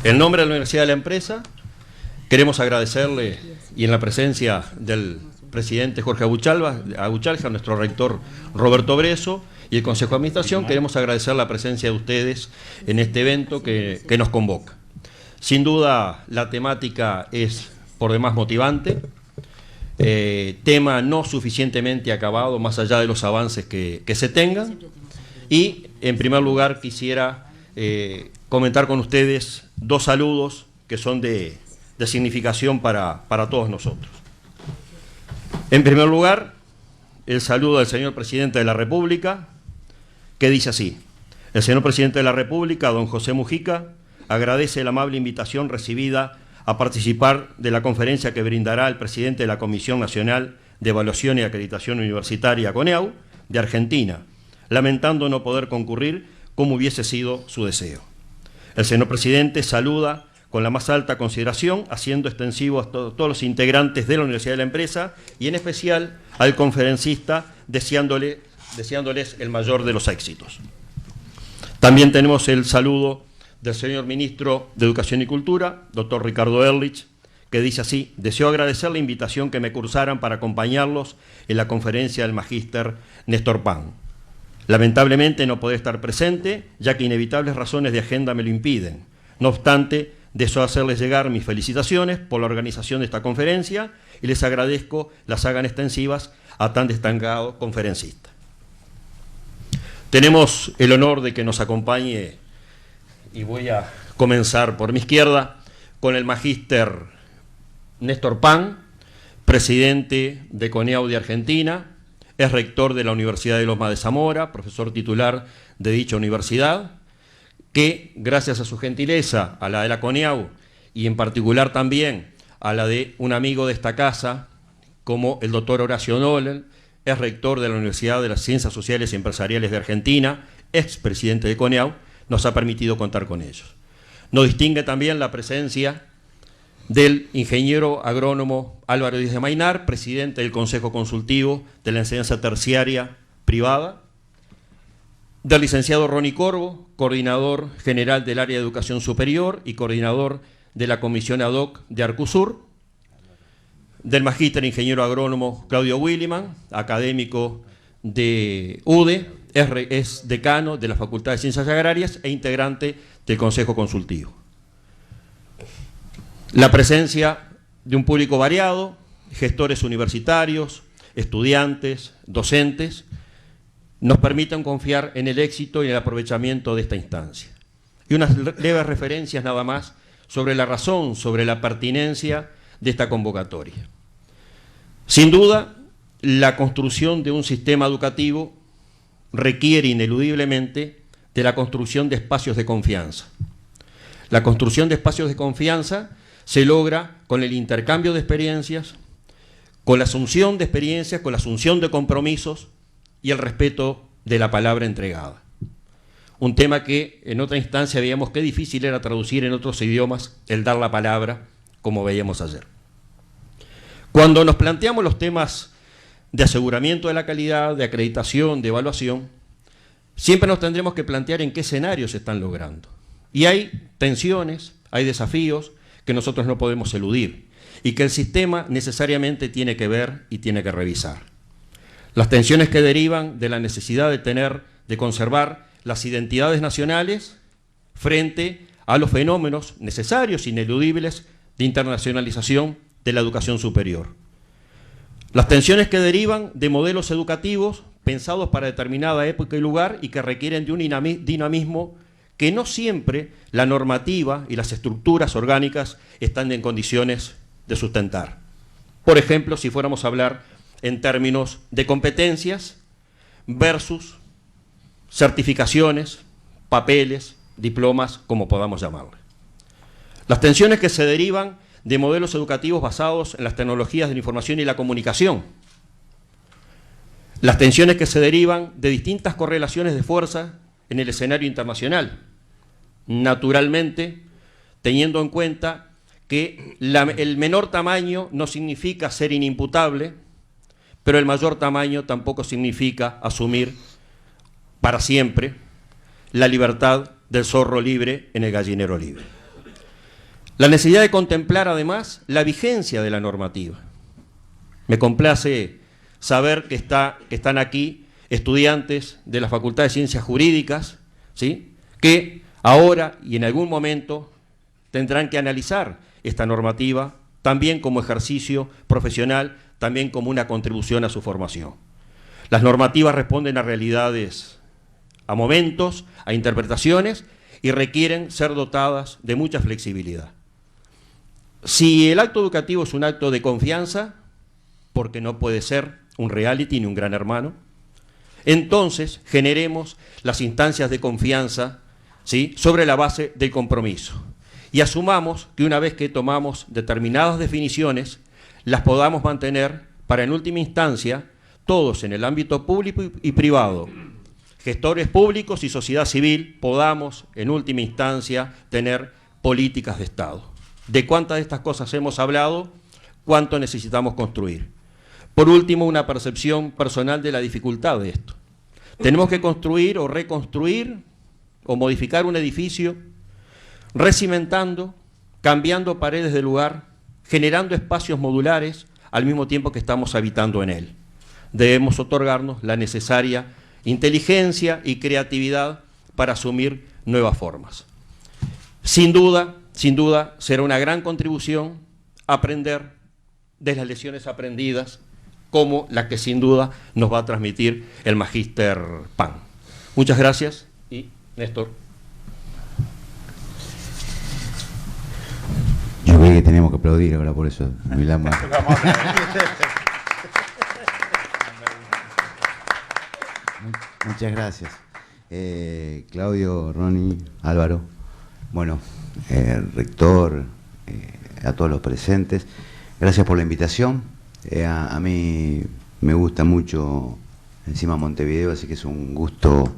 En nombre de la Universidad de la Empresa, queremos agradecerle, y en la presencia del presidente Jorge Aguchalja, nuestro rector Roberto Bresso, y el Consejo de Administración, queremos agradecer la presencia de ustedes en este evento que nos convoca. Sin duda, la temática es por demás motivante, tema no suficientemente acabado, más allá de los avances que se tengan, y en primer lugar quisiera comentar con ustedes dos saludos que son de significación para todos nosotros. En primer lugar, el saludo del señor Presidente de la República, que dice así: el señor Presidente de la República, don José Mujica, agradece la amable invitación recibida a participar de la conferencia que brindará el presidente de la Comisión Nacional de Evaluación y Acreditación Universitaria, CONEAU, de Argentina, lamentando no poder concurrir como hubiese sido su deseo. El señor Presidente saluda con la más alta consideración, haciendo extensivo a todos los integrantes de la Universidad de la Empresa y en especial al conferencista, deseándoles el mayor de los éxitos. También tenemos el saludo del señor Ministro de Educación y Cultura, doctor Ricardo Ehrlich, que dice así: deseo agradecer la invitación que me cursaran para acompañarlos en la conferencia del magíster Néstor Pan. Lamentablemente no podré estar presente, ya que inevitables razones de agenda me lo impiden. No obstante, deseo hacerles llegar mis felicitaciones por la organización de esta conferencia y les agradezco las hagan extensivas a tan destacado conferencista. Tenemos el honor de que nos acompañe, y voy a comenzar por mi izquierda, con el magíster Néstor Pan, presidente de CONEAU de Argentina, es rector de la Universidad de Loma de Zamora, profesor titular de dicha universidad, que gracias a su gentileza, a la de la CONEAU y en particular también a la de un amigo de esta casa, como el doctor Horacio Nolen, es rector de la Universidad de las Ciencias Sociales y Empresariales de Argentina, expresidente de CONEAU, nos ha permitido contar con ellos. Nos distingue también la presencia del ingeniero agrónomo Álvaro Díaz de Maynar, presidente del Consejo Consultivo de la Enseñanza Terciaria Privada, del licenciado Ronnie Corvo, coordinador general del área de Educación Superior y coordinador de la Comisión Ad Hoc de Arcusur, del magíster ingeniero agrónomo Claudio Williman, académico de UDE, es decano de la Facultad de Ciencias Agrarias e integrante del Consejo Consultivo. La presencia de un público variado, gestores universitarios, estudiantes, docentes, nos permiten confiar en el éxito y en el aprovechamiento de esta instancia. Y unas leves referencias nada más sobre la razón, sobre la pertinencia de esta convocatoria. Sin duda, la construcción de un sistema educativo requiere ineludiblemente de la construcción de espacios de confianza. La construcción de espacios de confianza se logra con el intercambio de experiencias, con la asunción de experiencias, con la asunción de compromisos y el respeto de la palabra entregada. Un tema que en otra instancia veíamos qué difícil era traducir en otros idiomas el dar la palabra, como veíamos ayer. Cuando nos planteamos los temas de aseguramiento de la calidad, de acreditación, de evaluación, siempre nos tendremos que plantear en qué escenarios se están logrando. Y hay tensiones, hay desafíos que nosotros no podemos eludir y que el sistema necesariamente tiene que ver y tiene que revisar. Las tensiones que derivan de la necesidad de conservar las identidades nacionales frente a los fenómenos necesarios, ineludibles, de internacionalización de la educación superior. Las tensiones que derivan de modelos educativos pensados para determinada época y lugar y que requieren de un dinamismo que no siempre la normativa y las estructuras orgánicas están en condiciones de sustentar. Por ejemplo, si fuéramos a hablar en términos de competencias versus certificaciones, papeles, diplomas, como podamos llamarle. Las tensiones que se derivan de modelos educativos basados en las tecnologías de la información y la comunicación. Las tensiones que se derivan de distintas correlaciones de fuerza en el escenario internacional. Naturalmente, teniendo en cuenta que el menor tamaño no significa ser inimputable, pero el mayor tamaño tampoco significa asumir para siempre la libertad del zorro libre en el gallinero libre. La necesidad de contemplar además la vigencia de la normativa. Me complace saber que están aquí estudiantes de la Facultad de Ciencias Jurídicas, ¿sí?, que ahora y en algún momento tendrán que analizar esta normativa también como ejercicio profesional, también como una contribución a su formación. Las normativas responden a realidades, a momentos, a interpretaciones y requieren ser dotadas de mucha flexibilidad. Si el acto educativo es un acto de confianza, porque no puede ser un reality ni un gran hermano, entonces generemos las instancias de confianza, ¿sí?, sobre la base del compromiso. Y asumamos que una vez que tomamos determinadas definiciones, las podamos mantener para en última instancia todos en el ámbito público y privado, gestores públicos y sociedad civil, podamos en última instancia tener políticas de Estado. ¿De cuántas de estas cosas hemos hablado? ¿Cuánto necesitamos construir? Por último, una percepción personal de la dificultad de esto. Tenemos que construir o reconstruir o modificar un edificio, recimentando, cambiando paredes de lugar, generando espacios modulares al mismo tiempo que estamos habitando en él. Debemos otorgarnos la necesaria inteligencia y creatividad para asumir nuevas formas. Sin duda, será una gran contribución aprender de las lecciones aprendidas, como la que sin duda nos va a transmitir el Magíster PAN. Muchas gracias y Néstor. Yo creo que tenemos que aplaudir ahora por eso, Milán. Muchas gracias. Claudio, Ronnie, Álvaro, bueno, rector, a todos los presentes, gracias por la invitación. A mí me gusta mucho encima Montevideo, así que es un gusto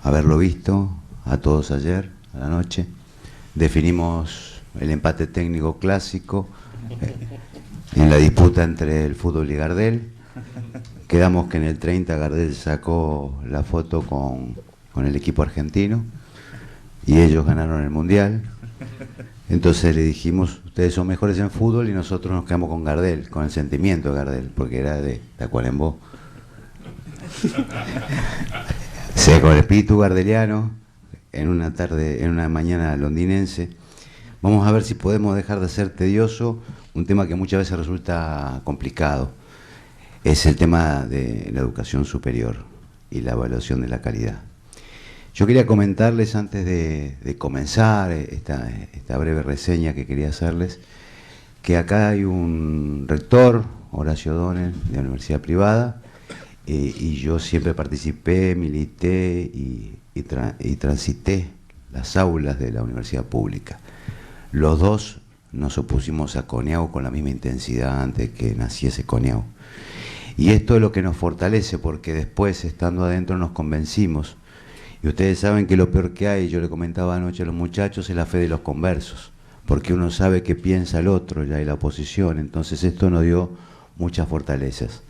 haberlo visto a todos ayer, a la noche. Definimos el empate técnico clásico en la disputa entre el fútbol y Gardel. Quedamos que en el 30 Gardel sacó la foto con el equipo argentino y ellos ganaron el Mundial. Entonces le dijimos, ustedes son mejores en fútbol y nosotros nos quedamos con Gardel, con el sentimiento de Gardel, porque era de Tacuarembó. O sea, con el espíritu gardeliano, en una tarde, en una mañana londinense. Vamos a ver si podemos dejar de ser tedioso un tema que muchas veces resulta complicado. Es el tema de la educación superior y la evaluación de la calidad. Yo quería comentarles antes de comenzar esta breve reseña que quería hacerles, que acá hay un rector, Horacio Donel, de la universidad privada, y yo siempre participé, milité y transité las aulas de la universidad pública. Los dos nos opusimos a Coneau con la misma intensidad antes que naciese Coneau. Y esto es lo que nos fortalece, porque después, estando adentro, nos convencimos. Y ustedes saben que lo peor que hay, yo le comentaba anoche a los muchachos, es la fe de los conversos, porque uno sabe qué piensa el otro, ya hay la oposición. Entonces esto nos dio muchas fortalezas.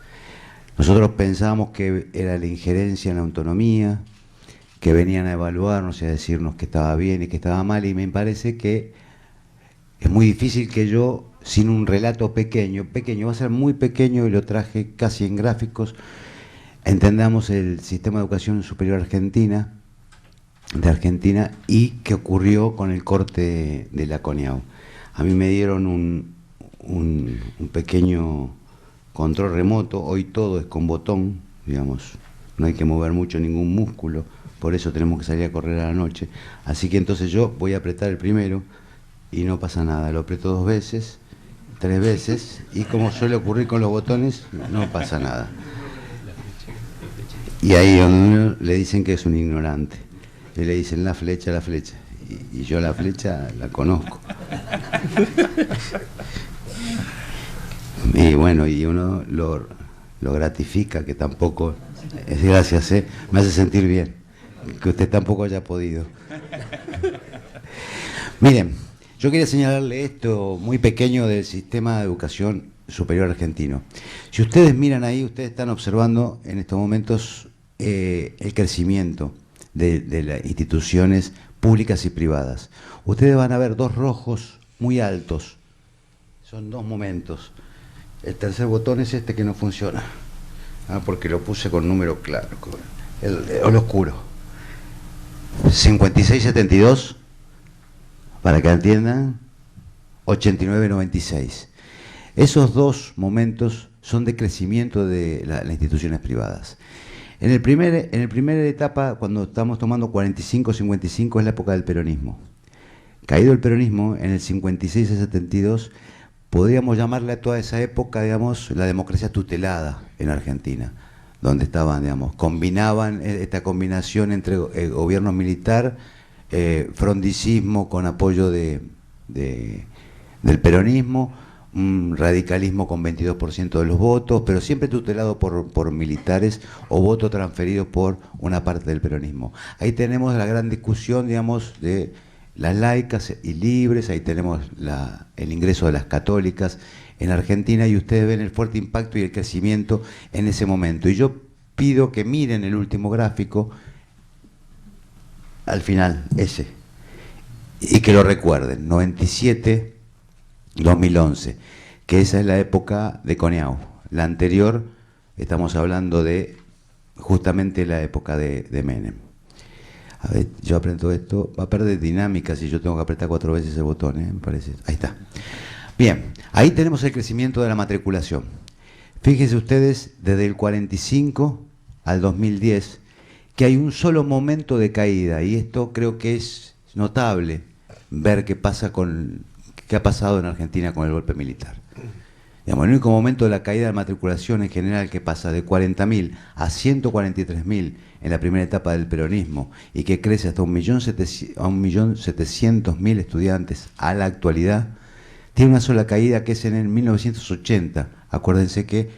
Nosotros pensábamos que era la injerencia en la autonomía, que venían a evaluarnos y a decirnos que estaba bien y que estaba mal, y me parece que es muy difícil que yo, sin un relato pequeño, va a ser muy pequeño y lo traje casi en gráficos, entendamos el sistema de educación superior de Argentina y qué ocurrió con el corte de la Coneau. A mí me dieron un pequeño control remoto, hoy todo es con botón, digamos, no hay que mover mucho ningún músculo, por eso tenemos que salir a correr a la noche. Así que entonces yo voy a apretar el primero y no pasa nada, lo aprieto 2 veces, 3 veces, y como suele ocurrir con los botones, no pasa nada. Y ahí uno le dicen que es un ignorante, y le dicen la flecha, y yo la flecha la conozco. Y bueno, y uno lo gratifica, que tampoco es gracias, me hace sentir bien, que usted tampoco haya podido. Miren, yo quería señalarle esto muy pequeño del sistema de educación superior argentino. Si ustedes miran ahí, ustedes están observando en estos momentos el crecimiento de las instituciones públicas y privadas. Ustedes van a ver 2 rojos muy altos. Son dos momentos. El tercer botón es este que no funciona, porque lo puse con número claro, el oscuro. 56-72, para que entiendan, 89-96. Esos dos momentos son de crecimiento de las instituciones privadas. En la primera etapa, cuando estamos tomando 45-55, es la época del peronismo. Caído el peronismo, en el 56-72, podríamos llamarle a toda esa época, digamos, la democracia tutelada en Argentina, donde estaban, digamos, combinaban esta combinación entre gobierno militar, frondicismo con apoyo del peronismo, un radicalismo con 22% de los votos, pero siempre tutelado por militares o votos transferidos por una parte del peronismo. Ahí tenemos la gran discusión, digamos, de las laicas y libres, ahí tenemos el ingreso de las católicas en Argentina y ustedes ven el fuerte impacto y el crecimiento en ese momento. Y yo pido que miren el último gráfico, al final, ese, y que lo recuerden, 97-2011, que esa es la época de Coneau. La anterior, estamos hablando de justamente la época de Menem. A ver, yo aprieto esto, va a perder dinámica si yo tengo que apretar 4 veces el botón, me parece. Ahí está. Bien, ahí tenemos el crecimiento de la matriculación. Fíjense ustedes, desde el 45 al 2010, que hay un solo momento de caída, y esto creo que es notable ver qué ha pasado en Argentina con el golpe militar. Digamos, el único momento de la caída de matriculación en general que pasa de 40.000 a 143.000 en la primera etapa del peronismo y que crece hasta 1.700.000 estudiantes a la actualidad, tiene una sola caída que es en el 1980. Acuérdense que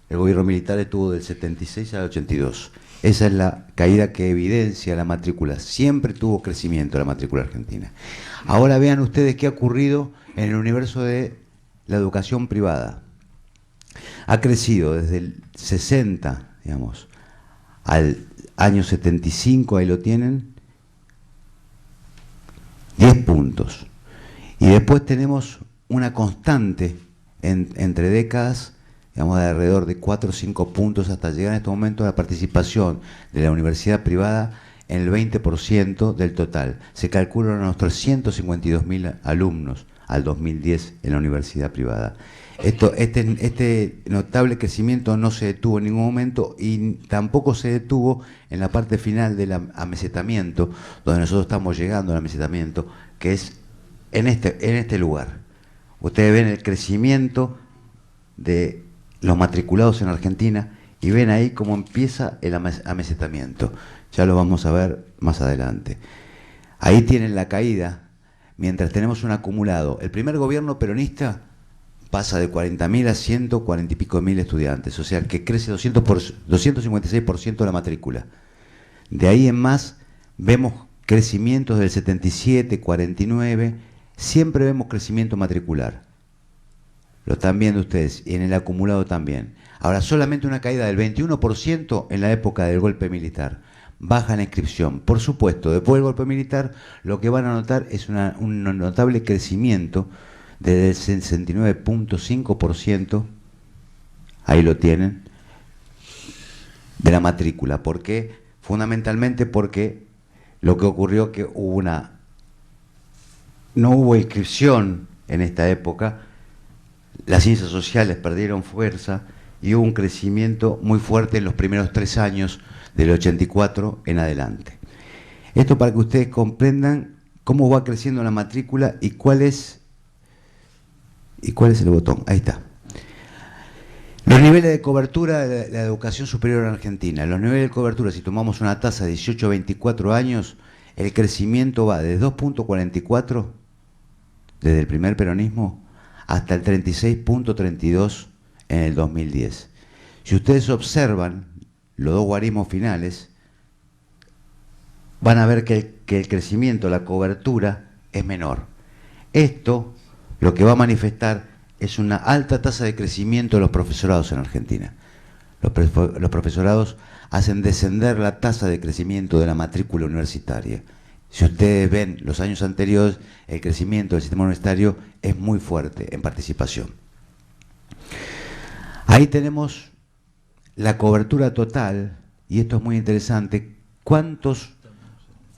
el gobierno militar estuvo del 76 al 82. Esa es la caída que evidencia la matrícula. Siempre tuvo crecimiento la matrícula argentina. Ahora vean ustedes qué ha ocurrido en el universo de la educación privada. Ha crecido desde el 60, digamos, al año 75, ahí lo tienen, 10 puntos. Y después tenemos una constante entre décadas, digamos, de alrededor de 4 o 5 puntos hasta llegar en este momento a la participación de la universidad privada en el 20% del total. Se calculan unos 352.000 alumnos al 2010 en la universidad privada. Este notable crecimiento no se detuvo en ningún momento y tampoco se detuvo en la parte final del amesetamiento, donde nosotros estamos llegando al amesetamiento, que es en este lugar. Ustedes ven el crecimiento de los matriculados en Argentina y ven ahí cómo empieza el amesetamiento. Ya lo vamos a ver más adelante. Ahí tienen la caída, mientras tenemos un acumulado. El primer gobierno peronista pasa de 40.000 a 140 y pico mil estudiantes, o sea que crece 256% la matrícula. De ahí en más vemos crecimientos del 77, 49, siempre vemos crecimiento matricular. Lo están viendo ustedes, y en el acumulado también. Ahora, solamente una caída del 21% en la época del golpe militar. Baja la inscripción. Por supuesto, después del golpe militar, lo que van a notar es un notable crecimiento desde el 69.5%, ahí lo tienen, de la matrícula. ¿Por qué? Fundamentalmente porque lo que ocurrió que no hubo inscripción en esta época, las ciencias sociales perdieron fuerza y hubo un crecimiento muy fuerte en los primeros 3 años del 84 en adelante. Esto para que ustedes comprendan cómo va creciendo la matrícula y cuál es el botón. Ahí está. Los niveles de cobertura de la educación superior en Argentina. Los niveles de cobertura, si tomamos una tasa de 18 a 24 años, el crecimiento va de 2.44 desde el primer peronismo hasta el 36.32 en el 2010. Si ustedes observan los dos guarismos finales, van a ver que el crecimiento, la cobertura es menor. Esto lo que va a manifestar es una alta tasa de crecimiento de los profesorados en Argentina. Los profesorados hacen descender la tasa de crecimiento de la matrícula universitaria. Si ustedes ven los años anteriores, el crecimiento del sistema universitario es muy fuerte en participación. Ahí tenemos la cobertura total, y esto es muy interesante, ¿cuántos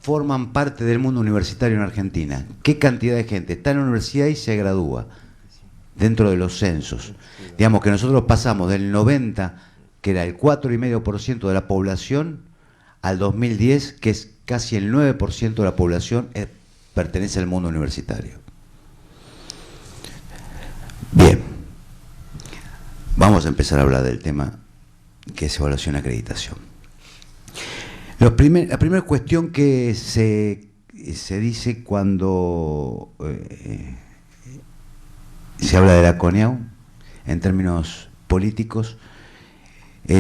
forman parte del mundo universitario en Argentina? ¿Qué cantidad de gente está en la universidad y se gradúa dentro de los censos? Digamos que nosotros pasamos del 90, que era el 4,5% de la población, al 2010, que es casi el 9% de la población pertenece al mundo universitario. Bien, vamos a empezar a hablar del tema que es evaluación y acreditación. La primera cuestión que se dice cuando se habla de la CONEAU, en términos políticos,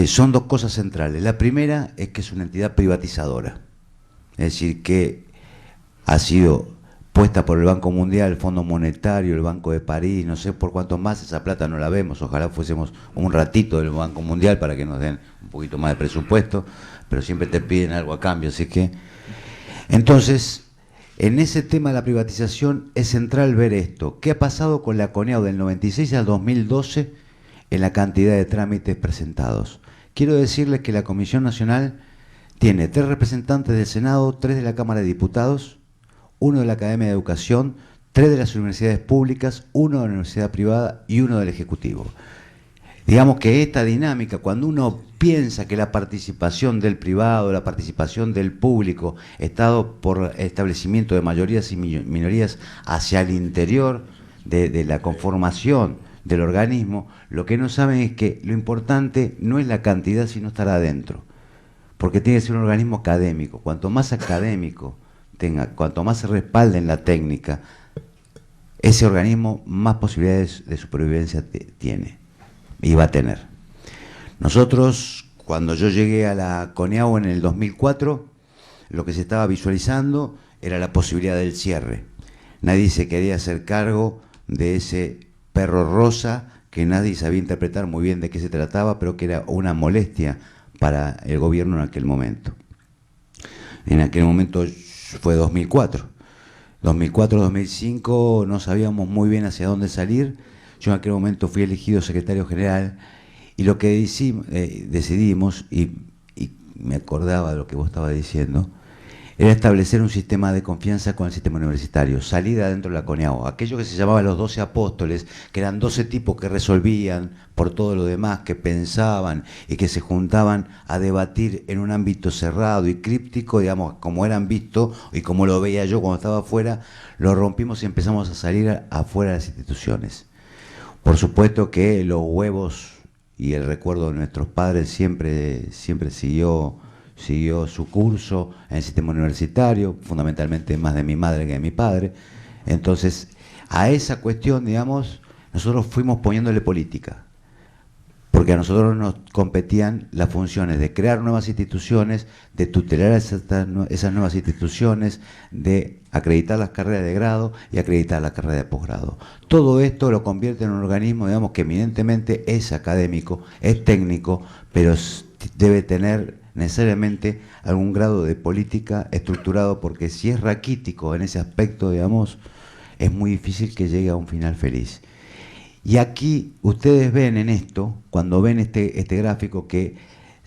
son dos cosas centrales. La primera es que es una entidad privatizadora, es decir, que ha sido puesta por el Banco Mundial, el Fondo Monetario, el Banco de París, no sé por cuánto más, esa plata no la vemos, ojalá fuésemos un ratito del Banco Mundial para que nos den un poquito más de presupuesto, pero siempre te piden algo a cambio, así que... Entonces, en ese tema de la privatización es central ver esto. ¿Qué ha pasado con la CONEAU del 96 al 2012 en la cantidad de trámites presentados? Quiero decirles que la Comisión Nacional tiene 3 representantes del Senado, 3 de la Cámara de Diputados, 1 de la Academia de Educación, 3 de las universidades públicas, 1 de la universidad privada y 1 del Ejecutivo. Digamos que esta dinámica, cuando uno piensa que la participación del privado, la participación del público, está dado por establecimiento de mayorías y minorías hacia el interior de la conformación del organismo, lo que no saben es que lo importante no es la cantidad, sino estar adentro. Porque tiene que ser un organismo académico. Cuanto más académico tenga, cuanto más se respalde en la técnica, ese organismo más posibilidades de supervivencia tiene y va a tener. Nosotros, cuando yo llegué a la CONEAU en el 2004, lo que se estaba visualizando era la posibilidad del cierre. Nadie se quería hacer cargo de ese perro rosa que nadie sabía interpretar muy bien de qué se trataba, pero que era una molestia para el gobierno en aquel momento. En aquel momento fue 2004. 2004-2005 no sabíamos muy bien hacia dónde salir. Yo en aquel momento fui elegido secretario general y lo que decidimos, y me acordaba de lo que vos estabas diciendo, era establecer un sistema de confianza con el sistema universitario, salir adentro de la CONEAU, aquello que se llamaba los 12 apóstoles, que eran 12 tipos que resolvían por todo lo demás, que pensaban y que se juntaban a debatir en un ámbito cerrado y críptico, digamos, como eran vistos y como lo veía yo cuando estaba afuera, lo rompimos y empezamos a salir afuera de las instituciones. Por supuesto que los huevos y el recuerdo de nuestros padres siempre siguió su curso en el sistema universitario, fundamentalmente más de mi madre que de mi padre. Entonces, a esa cuestión, digamos, nosotros fuimos poniéndole política, porque a nosotros nos competían las funciones de crear nuevas instituciones, de tutelar esas nuevas instituciones, de acreditar las carreras de grado y acreditar la carrera de posgrado. Todo esto lo convierte en un organismo, digamos, que eminentemente es académico, es técnico, pero debe tener necesariamente algún grado de política estructurado, porque si es raquítico en ese aspecto, digamos, es muy difícil que llegue a un final feliz. Y aquí ustedes ven en esto, cuando ven este gráfico, que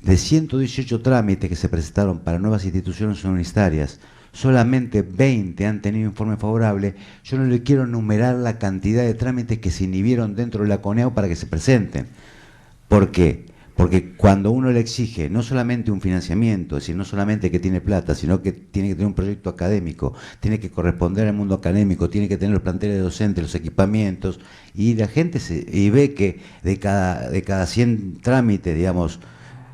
de 118 trámites que se presentaron para nuevas instituciones universitarias, solamente 20 han tenido informe favorable. Yo no le quiero enumerar la cantidad de trámites que se inhibieron dentro de la CONEAU para que se presenten. ¿Por qué? Porque cuando uno le exige no solamente un financiamiento, es decir, no solamente que tiene plata, sino que tiene que tener un proyecto académico, tiene que corresponder al mundo académico, tiene que tener los planteles de docentes, los equipamientos, y la gente ve que de cada 100 trámites, digamos,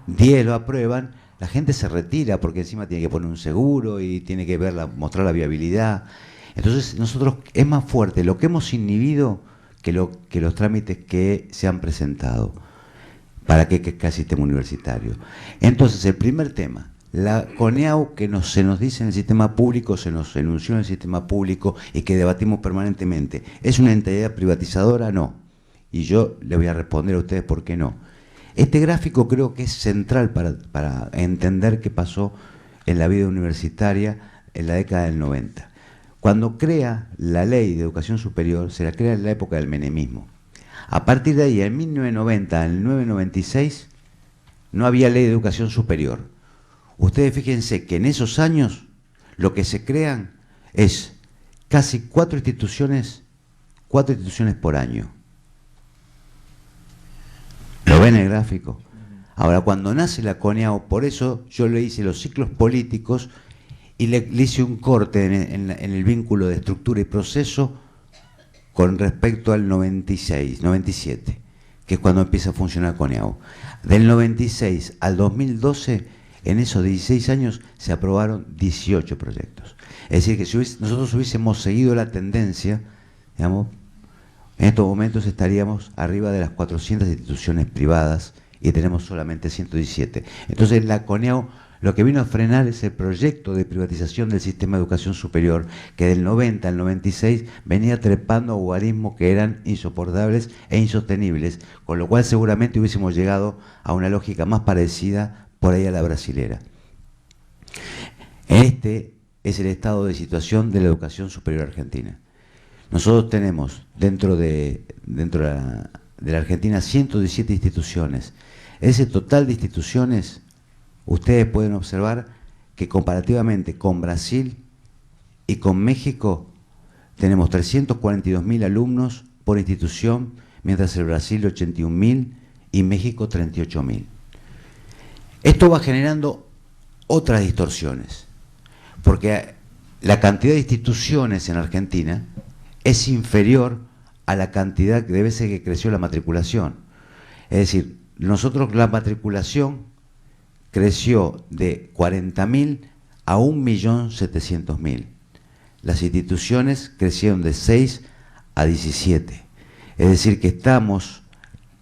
10 lo aprueban, la gente se retira porque encima tiene que poner un seguro y tiene que mostrar la viabilidad. Entonces nosotros es más fuerte lo que hemos inhibido que los trámites que se han presentado. ¿Para qué el sistema universitario? Entonces, el primer tema, la CONEAU que se nos dice en el sistema público, se nos enunció en el sistema público y que debatimos permanentemente, ¿es una entidad privatizadora? No. Y yo le voy a responder a ustedes por qué no. Este gráfico creo que es central para entender qué pasó en la vida universitaria en la década del 90. Cuando crea la ley de educación superior, se la crea en la época del menemismo. A partir de ahí, en 1990 al 1996, no había ley de educación superior. Ustedes fíjense que en esos años lo que se crean es casi 4 instituciones por año. ¿Lo ven en el gráfico? Ahora, cuando nace la CONEAU, por eso yo le hice los ciclos políticos y le hice un corte en el vínculo de estructura y proceso con respecto al 96, 97, que es cuando empieza a funcionar CONEAU. Del 96 al 2012, en esos 16 años, se aprobaron 18 proyectos. Es decir, que si nosotros hubiésemos seguido la tendencia, digamos, en estos momentos estaríamos arriba de las 400 instituciones privadas y tenemos solamente 117. Entonces, la CONEAU lo que vino a frenar es el proyecto de privatización del sistema de educación superior, que del 90 al 96 venía trepando a guarismos que eran insoportables e insostenibles, con lo cual seguramente hubiésemos llegado a una lógica más parecida por ahí a la brasilera. Este es el estado de situación de la educación superior argentina. Nosotros tenemos dentro de la Argentina 117 instituciones. Ese total de instituciones, ustedes pueden observar que comparativamente con Brasil y con México tenemos 342.000 alumnos por institución, mientras en Brasil 81.000 y México 38.000. Esto va generando otras distorsiones, porque la cantidad de instituciones en Argentina es inferior a la cantidad de veces que creció la matriculación. Es decir, nosotros la matriculación creció de 40.000 a 1.700.000. Las instituciones crecieron de 6 a 17. Es decir, que estamos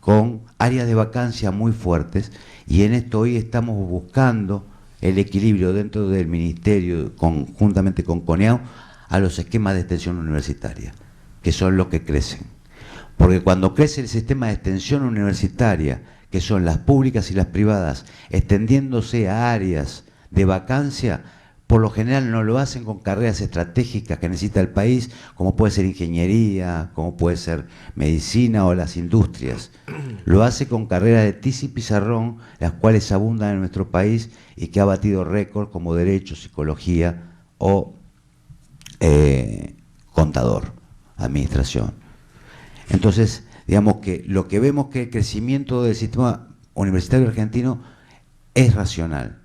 con áreas de vacancia muy fuertes y en esto hoy estamos buscando el equilibrio dentro del Ministerio, conjuntamente con CONEAU, a los esquemas de extensión universitaria, que son los que crecen. Porque cuando crece el sistema de extensión universitaria, que son las públicas y las privadas, extendiéndose a áreas de vacancia, por lo general no lo hacen con carreras estratégicas que necesita el país, como puede ser ingeniería, como puede ser medicina o las industrias. Lo hace con carreras de tiza y pizarrón, las cuales abundan en nuestro país y que ha batido récord como derecho, psicología o contador, administración. Entonces, digamos que lo que vemos que el crecimiento del sistema universitario argentino es racional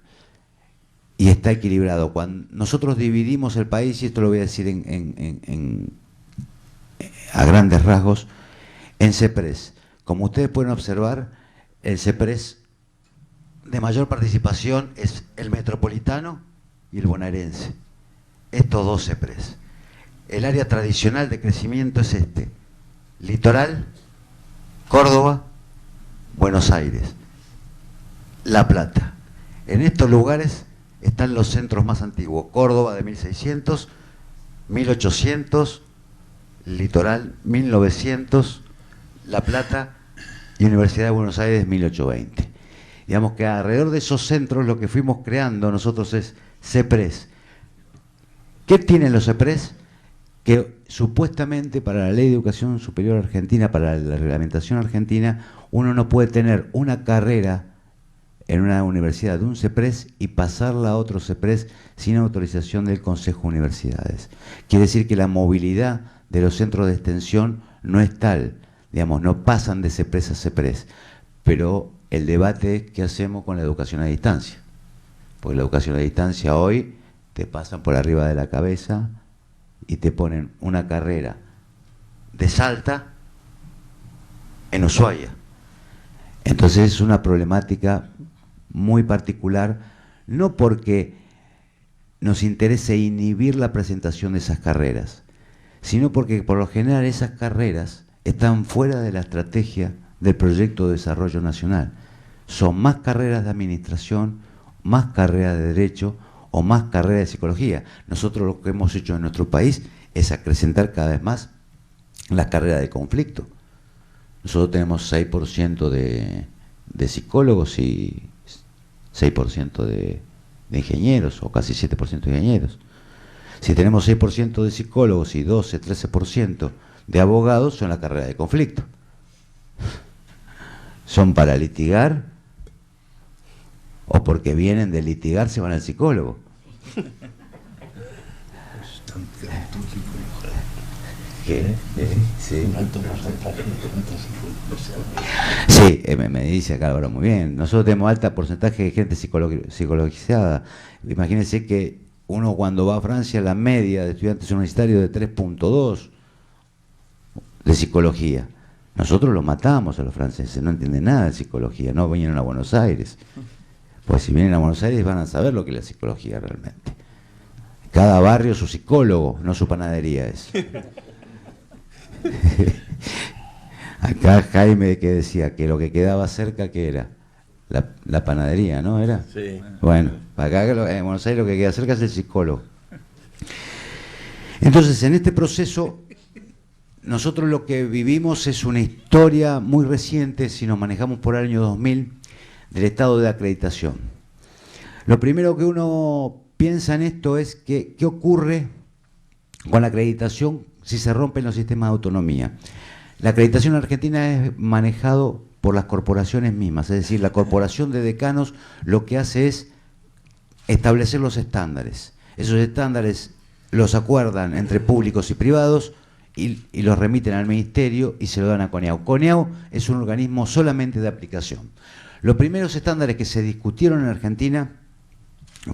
y está equilibrado. Cuando nosotros dividimos el país, y esto lo voy a decir a grandes rasgos, en CEPRES. Como ustedes pueden observar, el CEPRES de mayor participación es el metropolitano y el bonaerense. Estos dos CEPRES. El área tradicional de crecimiento es este: Litoral, Córdoba, Buenos Aires, La Plata. En estos lugares están los centros más antiguos: Córdoba de 1600, 1800, Litoral 1900, La Plata y Universidad de Buenos Aires 1820. Digamos que alrededor de esos centros lo que fuimos creando nosotros es CEPRES. ¿Qué tienen los CEPRES? Que supuestamente para la Ley de Educación Superior Argentina, para la reglamentación argentina, uno no puede tener una carrera en una universidad de un CEPRES y pasarla a otro CEPRES sin autorización del Consejo de Universidades. Quiere decir que la movilidad de los centros de extensión no es tal, digamos, no pasan de CEPRES a CEPRES, pero el debate es qué hacemos con la educación a distancia, porque la educación a distancia hoy te pasan por arriba de la cabeza y te ponen una carrera de Salta en Ushuaia. Entonces es una problemática muy particular, no porque nos interese inhibir la presentación de esas carreras, sino porque por lo general esas carreras están fuera de la estrategia del proyecto de desarrollo nacional. Son más carreras de administración, más carreras de derecho o más carreras de psicología. Nosotros lo que hemos hecho en nuestro país es acrecentar cada vez más la carrera de conflicto. Nosotros tenemos 6% de psicólogos y 6% de ingenieros, o casi 7% de ingenieros. Si tenemos 6% de psicólogos y 12, 13% de abogados, son la carrera de conflicto. Son para litigar o porque vienen de litigar se van al psicólogo. ¿Qué? Sí. Sí, me dice acá ahora muy bien. Nosotros tenemos alto porcentaje de gente psicologizada. Imagínense que uno cuando va a Francia, la media de estudiantes universitarios de 3.2 de psicología. Nosotros los matamos a los franceses, no entienden nada de psicología, no vienen a Buenos Aires. Pues si vienen a Buenos Aires van a saber lo que es la psicología realmente. Cada barrio su psicólogo, no su panadería es. Acá Jaime que decía que lo que quedaba cerca, ¿qué era? La panadería, ¿no? ¿Era? Sí. Bueno, acá en Buenos Aires lo que queda cerca es el psicólogo. Entonces, en este proceso, nosotros lo que vivimos es una historia muy reciente, si nos manejamos por el año 2000, del estado de acreditación. Lo primero que uno piensa en esto es que, ¿qué ocurre con la acreditación si se rompen los sistemas de autonomía? La acreditación en Argentina es manejado por las corporaciones mismas, es decir, la corporación de decanos lo que hace es establecer los estándares. Esos estándares los acuerdan entre públicos y privados y los remiten al ministerio y se lo dan a CONEAU. CONEAU es un organismo solamente de aplicación. Los primeros estándares que se discutieron en Argentina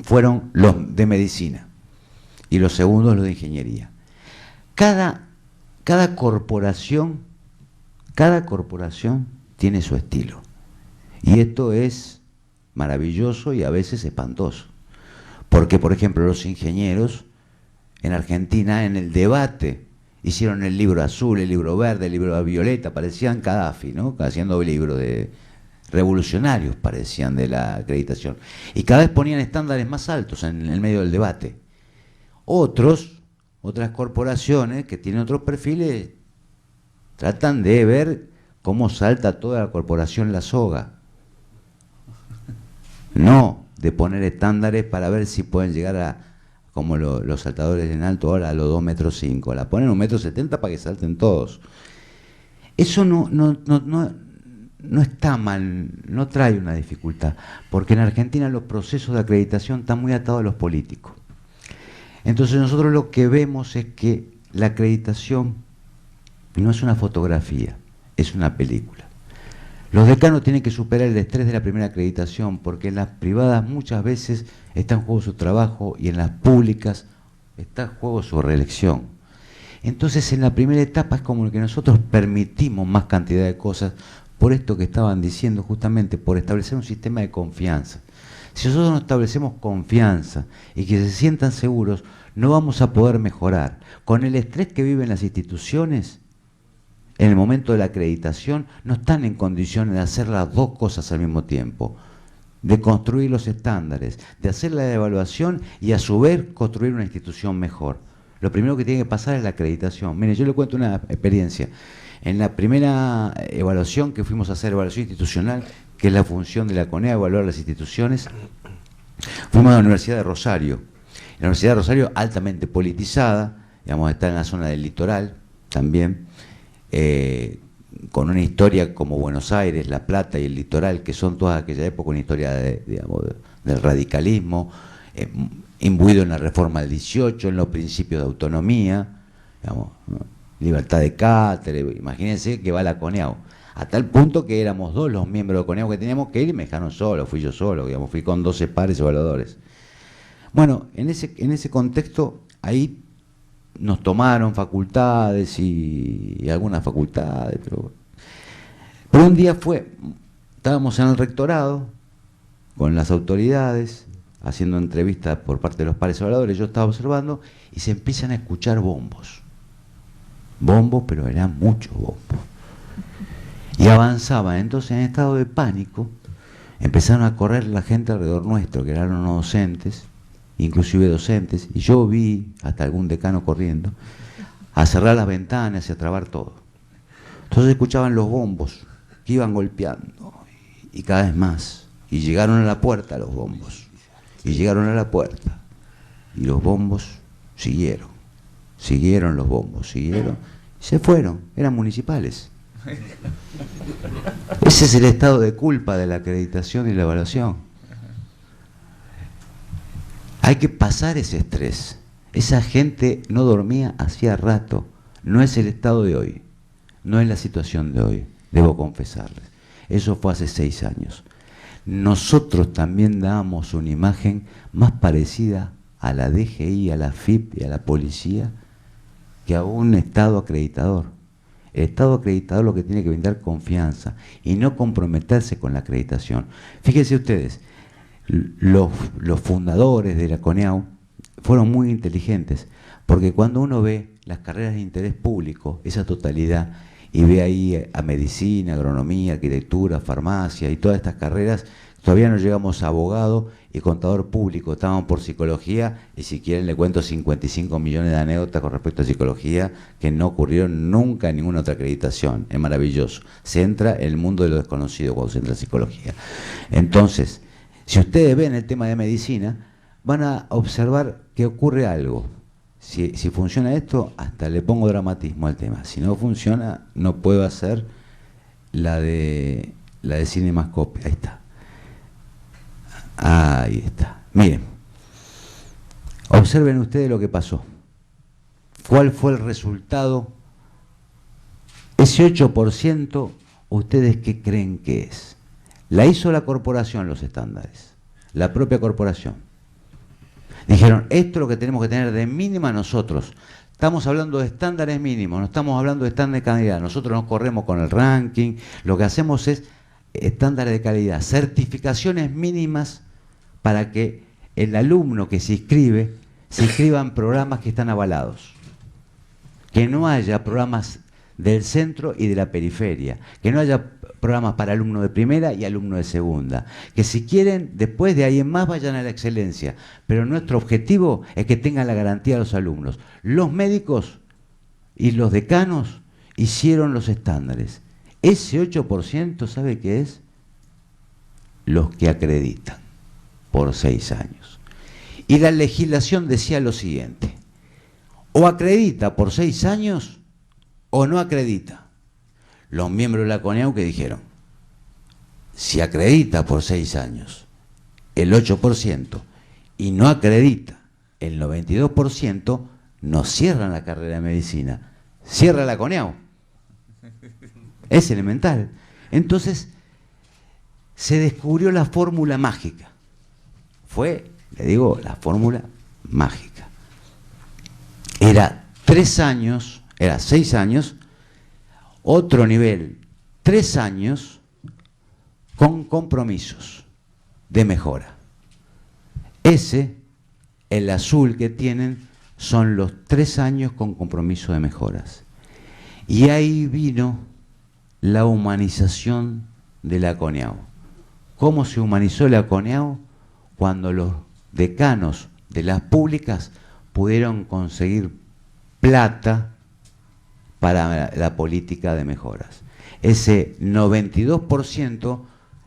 fueron los de medicina y los segundos los de ingeniería. Cada corporación tiene su estilo. Y esto es maravilloso y a veces espantoso. Porque, por ejemplo, los ingenieros en Argentina, en el debate, hicieron el libro azul, el libro verde, el libro violeta, parecían Gaddafi, ¿no? Haciendo libros de revolucionarios, parecían, de la acreditación. Y cada vez ponían estándares más altos en el medio del debate. Otras corporaciones que tienen otros perfiles tratan de ver cómo salta toda la corporación la soga. No de poner estándares para ver si pueden llegar a, como los saltadores en alto ahora, a los 2,5 metros. La ponen 1,70 m para que salten todos. Eso no está mal, no trae una dificultad, porque en Argentina los procesos de acreditación están muy atados a los políticos. Entonces nosotros lo que vemos es que la acreditación no es una fotografía, es una película. Los decanos tienen que superar el estrés de la primera acreditación, porque en las privadas muchas veces está en juego su trabajo y en las públicas está en juego su reelección. Entonces en la primera etapa es como que nosotros permitimos más cantidad de cosas, por esto que estaban diciendo justamente, por establecer un sistema de confianza. Si nosotros no establecemos confianza y que se sientan seguros, no vamos a poder mejorar. Con el estrés que viven las instituciones, en el momento de la acreditación, no están en condiciones de hacer las dos cosas al mismo tiempo, de construir los estándares, de hacer la evaluación y a su vez construir una institución mejor. Lo primero que tiene que pasar es la acreditación. Mire, yo le cuento una experiencia. En la primera evaluación que fuimos a hacer, evaluación institucional, que es la función de la CONEA, evaluar las instituciones, fuimos a la Universidad de Rosario. La Universidad de Rosario, altamente politizada, digamos, está en la zona del litoral también, con una historia como Buenos Aires, La Plata y el litoral, que son todas aquella época una historia del radicalismo, imbuido en la reforma del 18, en los principios de autonomía, digamos, ¿no? Libertad de cátedra. Imagínense que va la CONEAU, a tal punto que éramos 2 los miembros de CONEAU que teníamos que ir y me dejaron solo, fui yo solo, digamos, fui con 12 pares evaluadores. Bueno, en ese contexto, ahí nos tomaron facultades y algunas facultades, pero un día estábamos en el rectorado con las autoridades, haciendo entrevistas por parte de los pares evaluadores, yo estaba observando y se empiezan a escuchar bombos, pero eran muchos bombos. Y avanzaban, entonces en estado de pánico, empezaron a correr la gente alrededor nuestro, que eran unos docentes, inclusive docentes, y yo vi hasta algún decano corriendo, a cerrar las ventanas y a trabar todo. Entonces escuchaban los bombos que iban golpeando, y cada vez más, y llegaron a la puerta los bombos, y llegaron a la puerta, y los bombos siguieron los bombos, se fueron, eran municipales. Ese es el estado de culpa de la acreditación y la evaluación. Hay que pasar ese estrés. Esa gente no dormía hacía rato. No es el estado de hoy, no es la situación de hoy, debo confesarles. Eso fue hace 6 años. Nosotros también damos una imagen más parecida a la DGI, a la FIP y a la policía que a un Estado acreditador. El Estado acreditador lo que tiene que brindar confianza y no comprometerse con la acreditación. Fíjense ustedes, los fundadores de la CONEAU fueron muy inteligentes, porque cuando uno ve las carreras de interés público, esa totalidad, y ve ahí a medicina, agronomía, arquitectura, farmacia y todas estas carreras, todavía no llegamos a abogado y contador público, estábamos por psicología, y si quieren le cuento 55 millones de anécdotas con respecto a psicología que no ocurrieron nunca en ninguna otra acreditación. Es maravilloso. Se entra en el mundo de lo desconocido cuando se entra en psicología. Entonces, si ustedes ven el tema de medicina, van a observar que ocurre algo. Si funciona esto, hasta le pongo dramatismo al tema. Si no funciona, no puedo hacer la de Cinemascope. Ahí está. Ahí está. Miren, observen ustedes lo que pasó. ¿Cuál fue el resultado? Ese 8%, ¿ustedes qué creen que es? La hizo la corporación, los estándares. La propia corporación. Dijeron, esto es lo que tenemos que tener de mínima nosotros. Estamos hablando de estándares mínimos, no estamos hablando de estándares de calidad. Nosotros nos corremos con el ranking, lo que hacemos es estándares de calidad, certificaciones mínimas para que el alumno que se inscriba en programas que están avalados. Que no haya programas del centro y de la periferia, que no haya programas para alumnos de primera y alumnos de segunda, que si quieren, después de ahí en más vayan a la excelencia, pero nuestro objetivo es que tengan la garantía de los alumnos. Los médicos y los decanos hicieron los estándares. Ese 8%, ¿sabe qué es? Los que acreditan por 6 años. Y la legislación decía lo siguiente: o acredita por 6 años o no acredita. Los miembros de la CONEAU que dijeron, si acredita por 6 años el 8% y no acredita el 92%, nos cierran la carrera de medicina, cierra la CONEAU. Es elemental. Entonces, se descubrió la fórmula mágica. Fue, le digo, la fórmula mágica. Era 3 años, era 6 años, otro nivel, 3 años con compromisos de mejora. Ese, el azul que tienen, son los 3 años con compromiso de mejoras. Y ahí vino la humanización de la CONEAU. ¿Cómo se humanizó la CONEAU? Cuando los decanos de las públicas pudieron conseguir plata para la política de mejoras. Ese 92%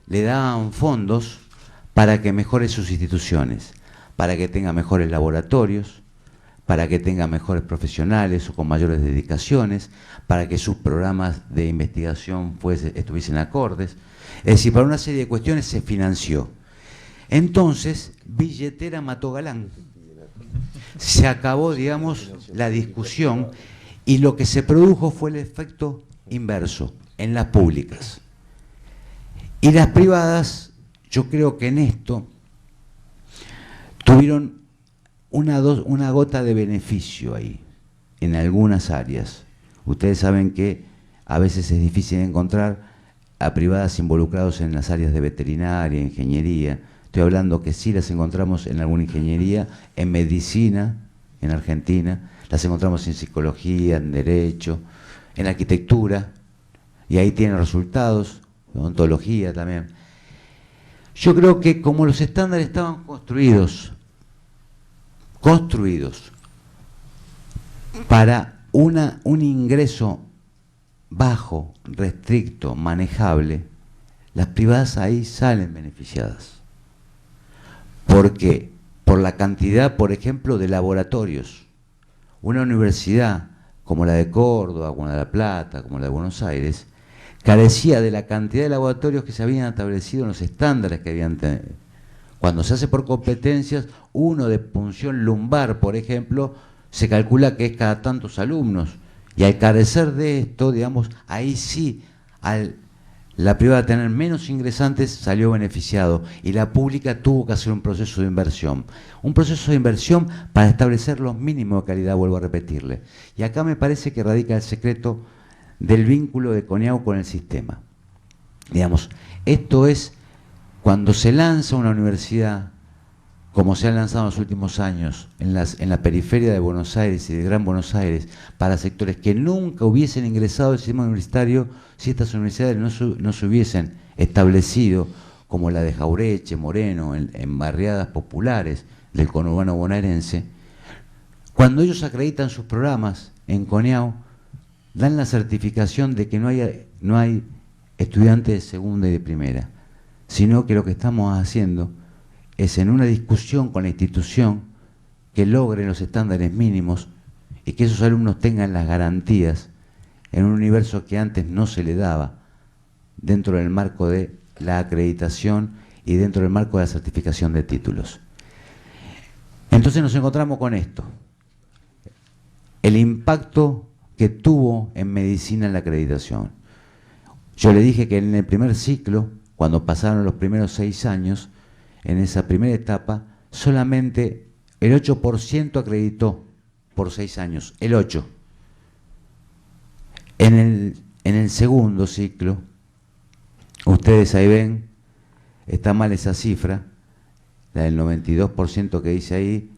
le daban fondos para que mejore sus instituciones, para que tenga mejores laboratorios, para que tenga mejores profesionales o con mayores dedicaciones, para que sus programas de investigación estuviesen acordes. Es decir, para una serie de cuestiones se financió. Entonces, billetera mató galán. Se acabó, digamos, la discusión y lo que se produjo fue el efecto inverso en las públicas. Y las privadas, yo creo que en esto tuvieron una gota de beneficio ahí, en algunas áreas. Ustedes saben que a veces es difícil encontrar a privadas involucrados en las áreas de veterinaria, ingeniería. Estoy hablando que sí las encontramos en alguna ingeniería, en medicina, en Argentina, las encontramos en psicología, en derecho, en arquitectura, y ahí tienen resultados, en ontología también. Yo creo que como los estándares estaban construidos para un ingreso bajo, restricto, manejable, las privadas ahí salen beneficiadas. ¿Por qué? Por la cantidad, por ejemplo, de laboratorios una universidad como la de Córdoba, como la de La Plata, como la de Buenos Aires, carecía de la cantidad de laboratorios que se habían establecido en los estándares que habían tenido. Cuando se hace por competencias, uno de punción lumbar, por ejemplo, se calcula que es cada tantos alumnos. Y al carecer de esto, digamos, ahí sí, la privada tener menos ingresantes salió beneficiado y la pública tuvo que hacer un proceso de inversión. Un proceso de inversión para establecer los mínimos de calidad, vuelvo a repetirle. Y acá me parece que radica el secreto del vínculo de CONEAU con el sistema. Digamos, esto es cuando se lanza una universidad, como se ha lanzado en los últimos años, en la periferia de Buenos Aires y de Gran Buenos Aires, para sectores que nunca hubiesen ingresado al sistema universitario si estas universidades no se hubiesen establecido, como la de Jaureche, Moreno, en barriadas populares del conurbano bonaerense. Cuando ellos acreditan sus programas en CONEAU, dan la certificación de que no hay estudiantes de segunda y de primera, sino que lo que estamos haciendo es en una discusión con la institución que logre los estándares mínimos y que esos alumnos tengan las garantías en un universo que antes no se le daba dentro del marco de la acreditación y dentro del marco de la certificación de títulos. Entonces nos encontramos con esto, el impacto que tuvo en medicina la acreditación. Yo le dije que en el primer ciclo, cuando pasaron los primeros 6 años, en esa primera etapa, solamente el 8% acreditó por 6 años, el 8%. En el segundo ciclo, ustedes ahí ven, está mal esa cifra, la del 92% que dice ahí,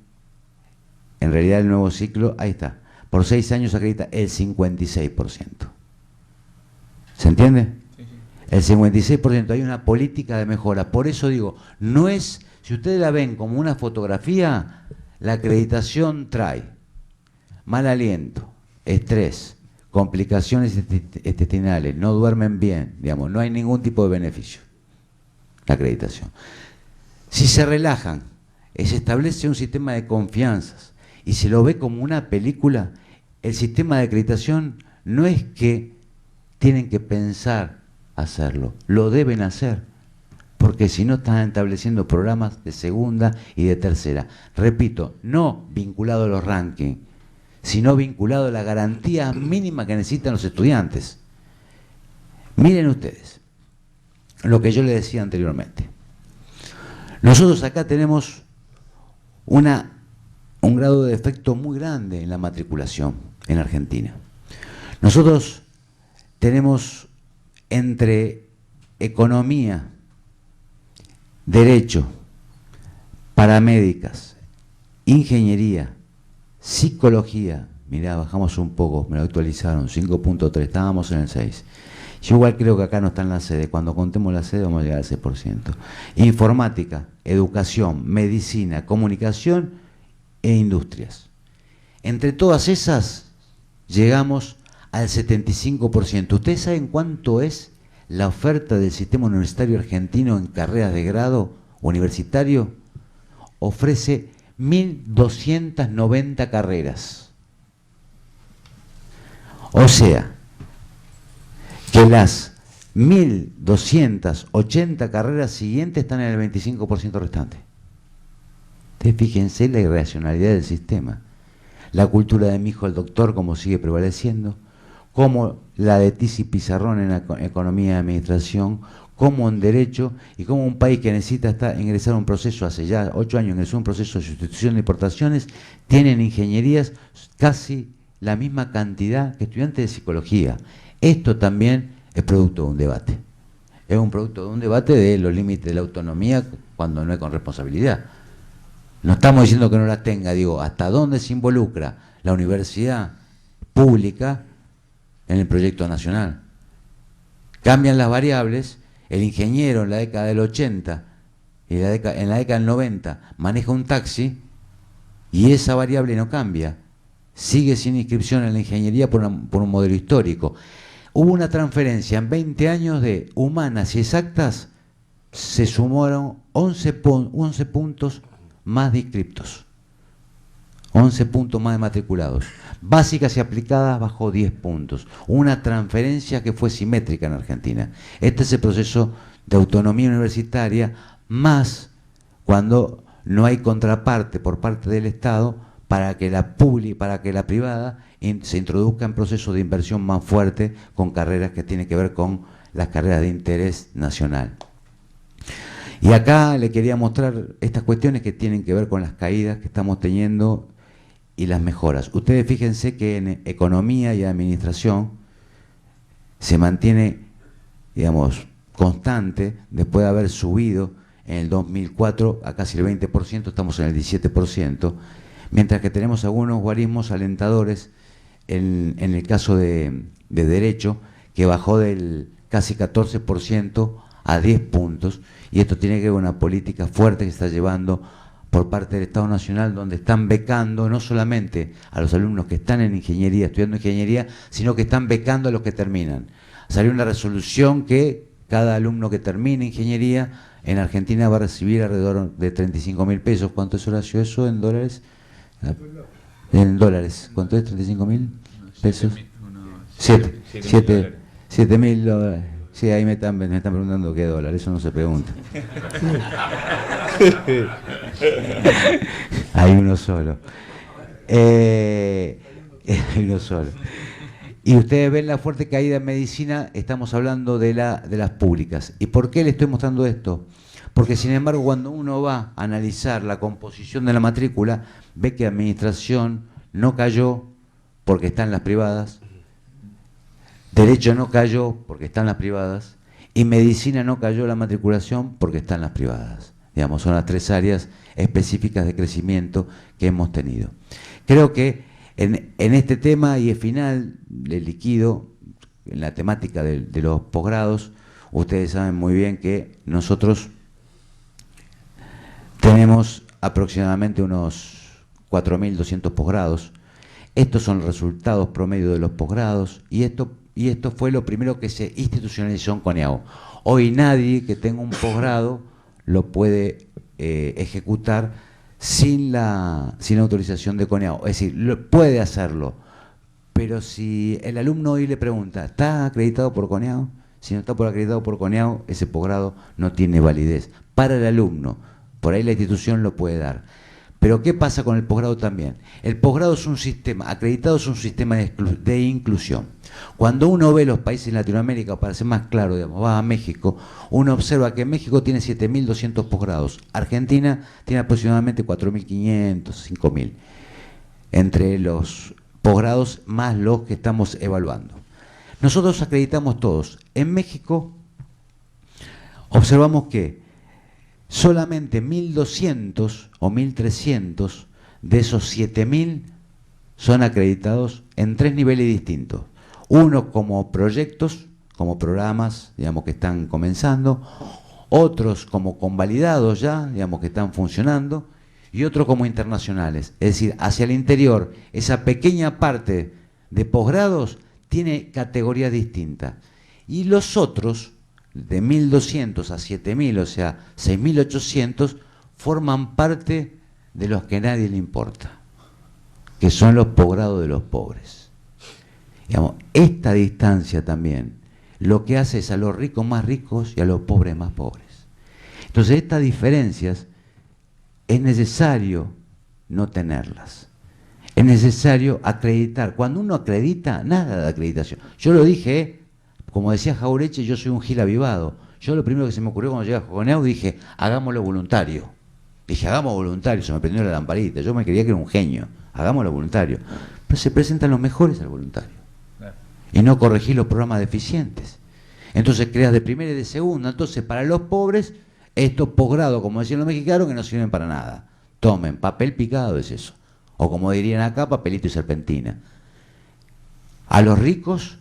en realidad el nuevo ciclo, ahí está, por 6 años acredita el 56%. ¿Se entiende? El 56%, hay una política de mejora. Por eso digo, no es, si ustedes la ven como una fotografía, la acreditación trae mal aliento, estrés, complicaciones intestinales, no duermen bien, digamos, no hay ningún tipo de beneficio, la acreditación. Si se relajan, se establece un sistema de confianzas y se lo ve como una película, el sistema de acreditación no es que tienen que pensar hacerlo, lo deben hacer, porque si no están estableciendo programas de segunda y de tercera. Repito, no vinculado a los rankings, sino vinculado a la garantía mínima que necesitan los estudiantes. Miren ustedes, lo que yo les decía anteriormente. Nosotros acá tenemos un grado de defecto muy grande en la matriculación en Argentina. Nosotros tenemos entre economía, derecho, paramédicas, ingeniería, psicología, mirá, bajamos un poco, me lo actualizaron, 5.3, estábamos en el 6. Yo igual creo que acá no está en la sede, cuando contemos la sede vamos a llegar al 6%. Informática, educación, medicina, comunicación e industrias. Entre todas esas llegamos al 75%. ¿Ustedes saben cuánto es la oferta del sistema universitario argentino en carreras de grado universitario? Ofrece 1.290 carreras. O sea, que las 1.280 carreras siguientes están en el 25% restante. Ustedes fíjense la irracionalidad del sistema. La cultura de mi hijo el doctor, como sigue prevaleciendo, como la de Tizi Pizarrón en la economía y administración, como en derecho, y como un país que necesita ingresar a un proceso, hace ya 8 años ingresó un proceso de sustitución de importaciones, tienen ingenierías casi la misma cantidad que estudiantes de psicología. Esto también es producto de un debate. Es un producto de un debate de los límites de la autonomía cuando no es con responsabilidad. No estamos diciendo que no la tenga, digo, hasta dónde se involucra la universidad pública en el proyecto nacional. Cambian las variables, el ingeniero en la década del 80 y en la década del 90 maneja un taxi y esa variable no cambia. Sigue sin inscripción en la ingeniería por un modelo histórico. Hubo una transferencia en 20 años de humanas y exactas, se sumaron 11 puntos más de inscriptos. 11 puntos más de matriculados. Básicas y aplicadas bajó 10 puntos. Una transferencia que fue simétrica en Argentina. Este es el proceso de autonomía universitaria, más cuando no hay contraparte por parte del Estado para que la privada se introduzca en procesos de inversión más fuerte con carreras que tienen que ver con las carreras de interés nacional. Y acá le quería mostrar estas cuestiones que tienen que ver con las caídas que estamos teniendo y las mejoras. Ustedes fíjense que en economía y administración se mantiene, digamos, constante después de haber subido en el 2004 a casi el 20%, estamos en el 17%, mientras que tenemos algunos guarismos alentadores en el caso de Derecho, que bajó del casi 14% a 10 puntos, y esto tiene que ver con una política fuerte que se está llevando por parte del Estado Nacional, donde están becando no solamente a los alumnos que están en ingeniería, estudiando ingeniería, sino que están becando a los que terminan. Salió una resolución que cada alumno que termine ingeniería en Argentina va a recibir alrededor de 35.000 pesos. ¿Cuánto es, Horacio, eso en dólares? En dólares. ¿Cuánto es 35.000 pesos? 7.000 dólares. Sí, ahí me están preguntando qué dólar, eso no se pregunta. Hay uno solo. Hay uno solo. Y ustedes ven la fuerte caída en medicina, estamos hablando de las públicas. ¿Y por qué le estoy mostrando esto? Porque, sin embargo, cuando uno va a analizar la composición de la matrícula, ve que administración no cayó porque están las privadas, Derecho no cayó porque están las privadas, y medicina no cayó la matriculación porque están las privadas. Digamos, son las tres áreas específicas de crecimiento que hemos tenido. Creo que en este tema, y el final del liquido, en la temática de los posgrados, ustedes saben muy bien que nosotros tenemos aproximadamente unos 4.200 posgrados. Estos son los resultados promedio de los posgrados, y esto fue lo primero que se institucionalizó en CONEAU. Hoy nadie que tenga un posgrado lo puede ejecutar sin la autorización de CONEAU. Es decir, puede hacerlo, pero si el alumno hoy le pregunta, ¿está acreditado por CONEAU? Si no está acreditado por CONEAU, ese posgrado no tiene validez. Para el alumno, por ahí la institución lo puede dar. Pero ¿qué pasa con el posgrado también? El posgrado es un sistema, acreditado es un sistema de inclusión. Cuando uno ve los países en Latinoamérica, para ser más claro, digamos, va a México, uno observa que México tiene 7.200 posgrados, Argentina tiene aproximadamente 4.500, 5.000, entre los posgrados más los que estamos evaluando. Nosotros acreditamos todos. En México observamos que solamente 1.200 o 1.300 de esos 7.000 son acreditados en tres niveles distintos. Uno como proyectos, como programas, digamos, que están comenzando, otros como convalidados ya, digamos, que están funcionando, y otros como internacionales. Es decir, hacia el interior, esa pequeña parte de posgrados tiene categorías distintas. Y los otros, de 1.200 a 7.000, o sea, 6.800, forman parte de los que a nadie le importa, que son los posgrados de los pobres. Digamos, esta distancia también lo que hace es a los ricos más ricos y a los pobres más pobres. Entonces, estas diferencias es necesario no tenerlas. Es necesario acreditar. Cuando uno acredita, nada de acreditación. Yo lo dije, como decía Jaureche, yo soy un gil avivado. Yo lo primero que se me ocurrió cuando llegué a CONEAU, dije, hagámoslo voluntario. Dije, hagamos voluntario, se me prendió la lamparita. Yo me creía que era un genio. Hagámoslo voluntario. Pero se presentan los mejores al voluntario. Y no corregir los programas deficientes. Entonces creas de primera y de segunda. Entonces, para los pobres, estos posgrados, como decían los mexicanos, que no sirven para nada. Tomen, papel picado es eso. O como dirían acá, papelito y serpentina. A los ricos,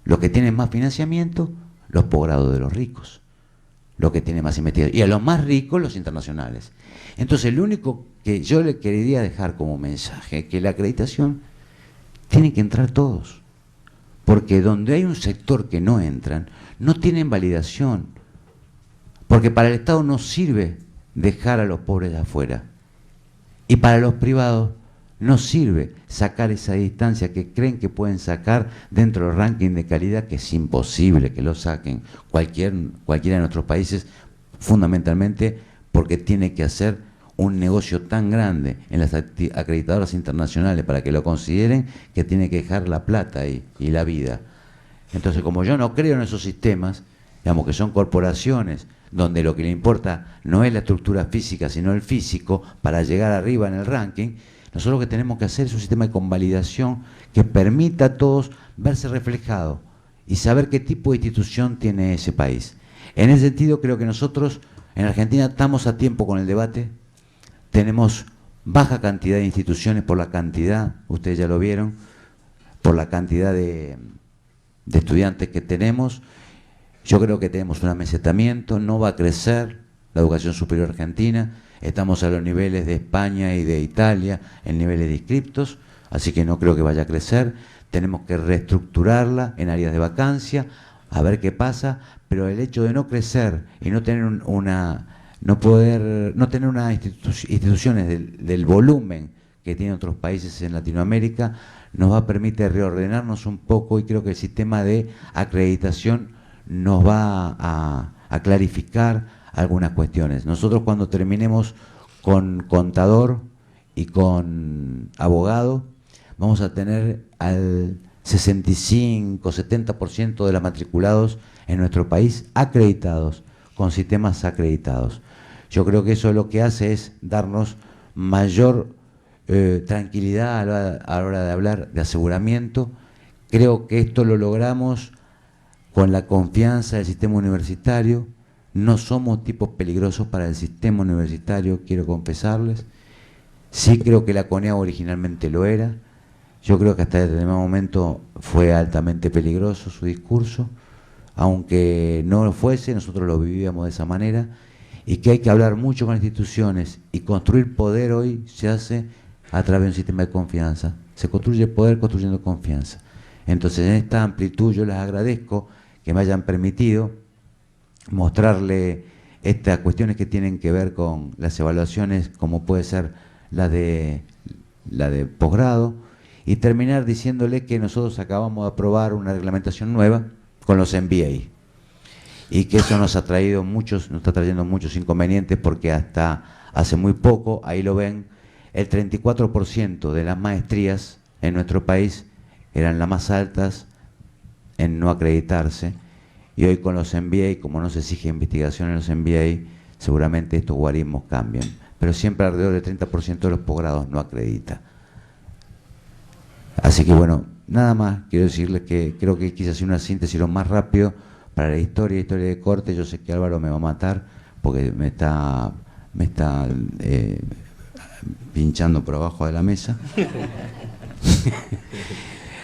los que tienen más financiamiento, los posgrados de los ricos. Los que tienen más investigación. Y a los más ricos, los internacionales. Entonces, lo único que yo le quería dejar como mensaje es que la acreditación tiene que entrar todos. Porque donde hay un sector que no entran, no tienen validación. Porque para el Estado no sirve dejar a los pobres de afuera. Y para los privados no sirve sacar esa distancia que creen que pueden sacar dentro del ranking de calidad, que es imposible que lo saquen cualquiera de nuestros países, fundamentalmente porque tiene que hacer un negocio tan grande en las acreditadoras internacionales para que lo consideren, que tiene que dejar la plata ahí y la vida. Entonces, como yo no creo en esos sistemas, digamos que son corporaciones donde lo que le importa no es la estructura física, sino el físico, para llegar arriba en el ranking, nosotros lo que tenemos que hacer es un sistema de convalidación que permita a todos verse reflejados y saber qué tipo de institución tiene ese país. En ese sentido, creo que nosotros en Argentina estamos a tiempo con el debate, tenemos baja cantidad de instituciones por la cantidad, ustedes ya lo vieron, por la cantidad de estudiantes que tenemos. Yo creo que tenemos un amesetamiento, no va a crecer la educación superior argentina, estamos a los niveles de España y de Italia, en niveles de inscriptos, así que no creo que vaya a crecer. Tenemos que reestructurarla en áreas de vacancia, a ver qué pasa, pero el hecho de no crecer y no tener instituciones del volumen que tienen otros países en Latinoamérica, nos va a permitir reordenarnos un poco, y creo que el sistema de acreditación nos va a clarificar algunas cuestiones. Nosotros, cuando terminemos con contador y con abogado, vamos a tener al 65-70% de los matriculados en nuestro país acreditados, con sistemas acreditados. Yo creo que eso lo que hace es darnos mayor tranquilidad a la hora de hablar de aseguramiento. Creo que esto lo logramos con la confianza del sistema universitario. No somos tipos peligrosos para el sistema universitario, quiero confesarles. Sí creo que la CONEAU originalmente lo era. Yo creo que hasta determinado momento fue altamente peligroso su discurso. Aunque no lo fuese, nosotros lo vivíamos de esa manera. Y que hay que hablar mucho con las instituciones, y construir poder hoy se hace a través de un sistema de confianza. Se construye poder construyendo confianza. Entonces, en esta amplitud yo les agradezco que me hayan permitido mostrarle estas cuestiones que tienen que ver con las evaluaciones, como puede ser la de posgrado, y terminar diciéndole que nosotros acabamos de aprobar una reglamentación nueva con los MBA, y que eso nos está trayendo muchos inconvenientes, porque hasta hace muy poco, ahí lo ven, el 34% de las maestrías en nuestro país eran las más altas en no acreditarse, y hoy con los MBA, como no se exige investigación en los MBA, seguramente estos guarismos cambian, pero siempre alrededor del 30% de los posgrados no acredita. Así que bueno, nada más quiero decirles que creo que quise hacer una síntesis lo más rápido para la historia de corte. Yo sé que Álvaro me va a matar porque me está pinchando por abajo de la mesa.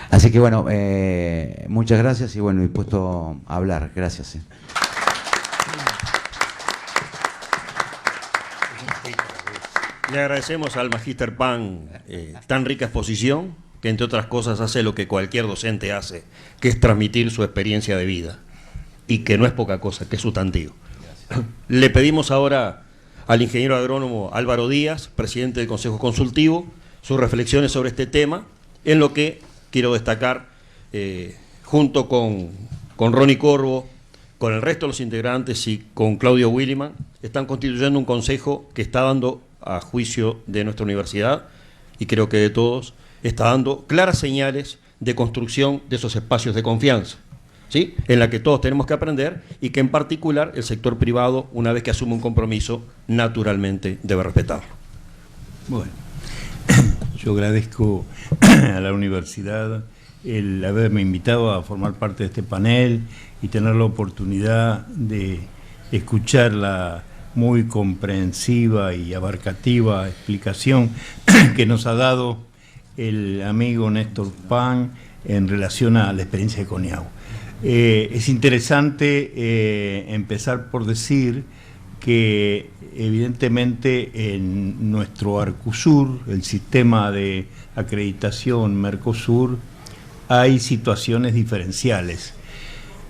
Así que bueno, muchas gracias, y bueno, dispuesto a hablar. Gracias. Le agradecemos al Magíster Pan tan rica exposición, que entre otras cosas hace lo que cualquier docente hace, que es transmitir su experiencia de vida, y que no es poca cosa, que es sustantivo. Gracias. Le pedimos ahora al ingeniero agrónomo Álvaro Díaz, presidente del Consejo Consultivo, sus reflexiones sobre este tema, en lo que quiero destacar, junto con Ronnie Corvo, con el resto de los integrantes y con Claudio Williman, están constituyendo un consejo que está dando, a juicio de nuestra universidad, y creo que de todos, está dando claras señales de construcción de esos espacios de confianza, ¿sí?, en la que todos tenemos que aprender, y que en particular el sector privado, una vez que asume un compromiso, naturalmente debe respetarlo. Bueno, yo agradezco a la universidad el haberme invitado a formar parte de este panel y tener la oportunidad de escuchar la muy comprensiva y abarcativa explicación que nos ha dado el amigo Néstor Pan en relación a la experiencia de CONEAU. Es interesante empezar por decir que evidentemente en nuestro Arcusur, el sistema de acreditación Mercosur, hay situaciones diferenciales.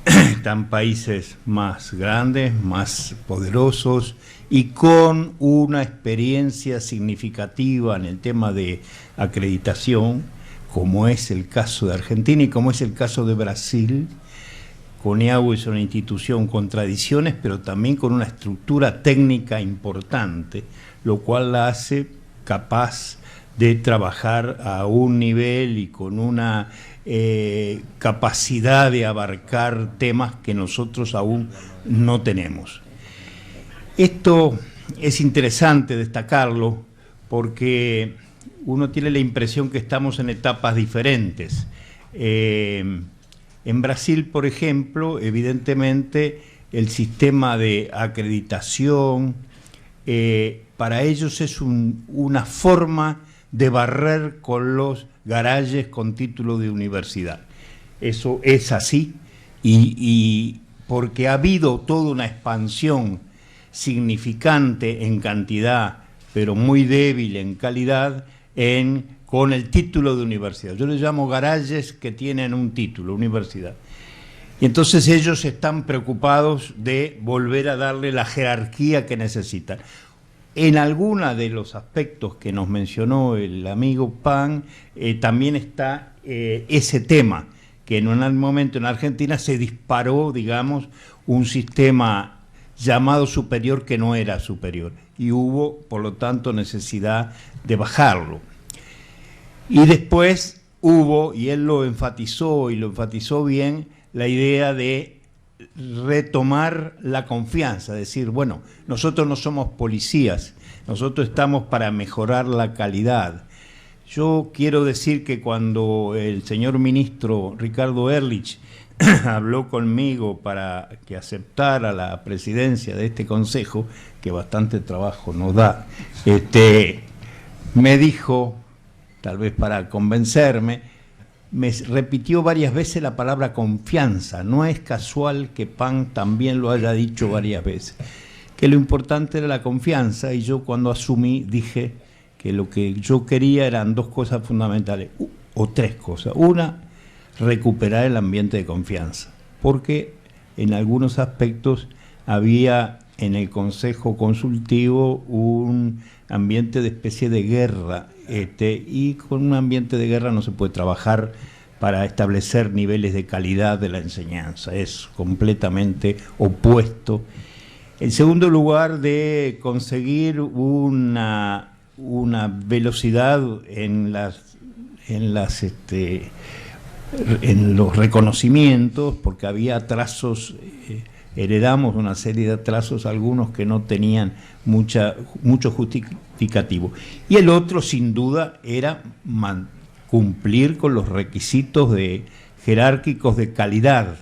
Están países más grandes, más poderosos y con una experiencia significativa en el tema de acreditación, como es el caso de Argentina y como es el caso de Brasil. CONEAGU es una institución con tradiciones, pero también con una estructura técnica importante, lo cual la hace capaz de trabajar a un nivel y con una capacidad de abarcar temas que nosotros aún no tenemos. Esto es interesante destacarlo porque uno tiene la impresión que estamos en etapas diferentes. En Brasil, por ejemplo, evidentemente el sistema de acreditación para ellos es una forma de barrer con los garajes con título de universidad. Eso es así y porque ha habido toda una expansión significante en cantidad, pero muy débil en calidad, con el título de universidad. Yo les llamo garajes que tienen un título, universidad. Y entonces ellos están preocupados de volver a darle la jerarquía que necesitan. En algunos de los aspectos que nos mencionó el amigo Pan, también está ese tema, que en un momento en Argentina se disparó, digamos, un sistema llamado superior que no era superior, y hubo, por lo tanto, necesidad de bajarlo. Y después hubo, y él lo enfatizó, y lo enfatizó bien, la idea de retomar la confianza, decir, bueno, nosotros no somos policías, nosotros estamos para mejorar la calidad. Yo quiero decir que cuando el señor ministro Ricardo Ehrlich habló conmigo para que aceptara la presidencia de este consejo, que bastante trabajo nos da, me dijo, tal vez para convencerme, me repitió varias veces la palabra confianza. No es casual que Pan también lo haya dicho varias veces, que lo importante era la confianza, y yo cuando asumí dije que lo que yo quería eran dos cosas fundamentales, o tres cosas. Una, recuperar el ambiente de confianza, porque en algunos aspectos había en el Consejo Consultivo un ambiente de especie de guerra, y con un ambiente de guerra no se puede trabajar para establecer niveles de calidad de la enseñanza, es completamente opuesto. En segundo lugar, de conseguir una velocidad en los reconocimientos, porque había atrasos, heredamos una serie de atrasos, algunos que no tenían mucho justificativo. Y el otro, sin duda, era cumplir con los requisitos jerárquicos de calidad,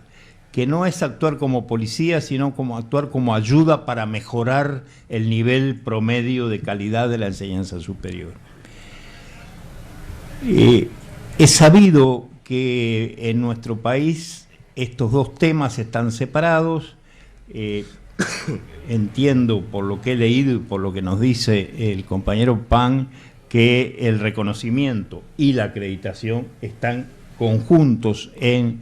que no es actuar como policía, sino como actuar como ayuda para mejorar el nivel promedio de calidad de la enseñanza superior. Es sabido que en nuestro país estos dos temas están separados. Entiendo por lo que he leído y por lo que nos dice el compañero Pan que el reconocimiento y la acreditación están conjuntos en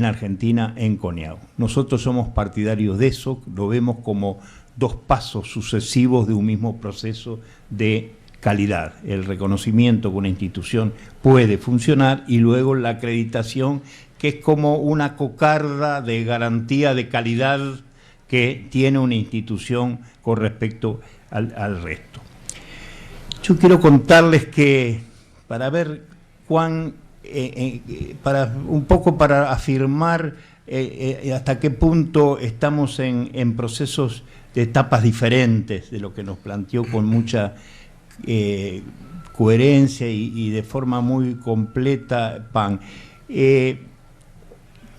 Argentina, en CONEAGU. Nosotros somos partidarios de eso, lo vemos como dos pasos sucesivos de un mismo proceso de calidad. El reconocimiento que una institución puede funcionar y luego la acreditación, que es como una cocarda de garantía de calidad que tiene una institución con respecto al resto. Yo quiero contarles que para ver para afirmar hasta qué punto estamos en procesos de etapas diferentes de lo que nos planteó con mucha coherencia y de forma muy completa Pan.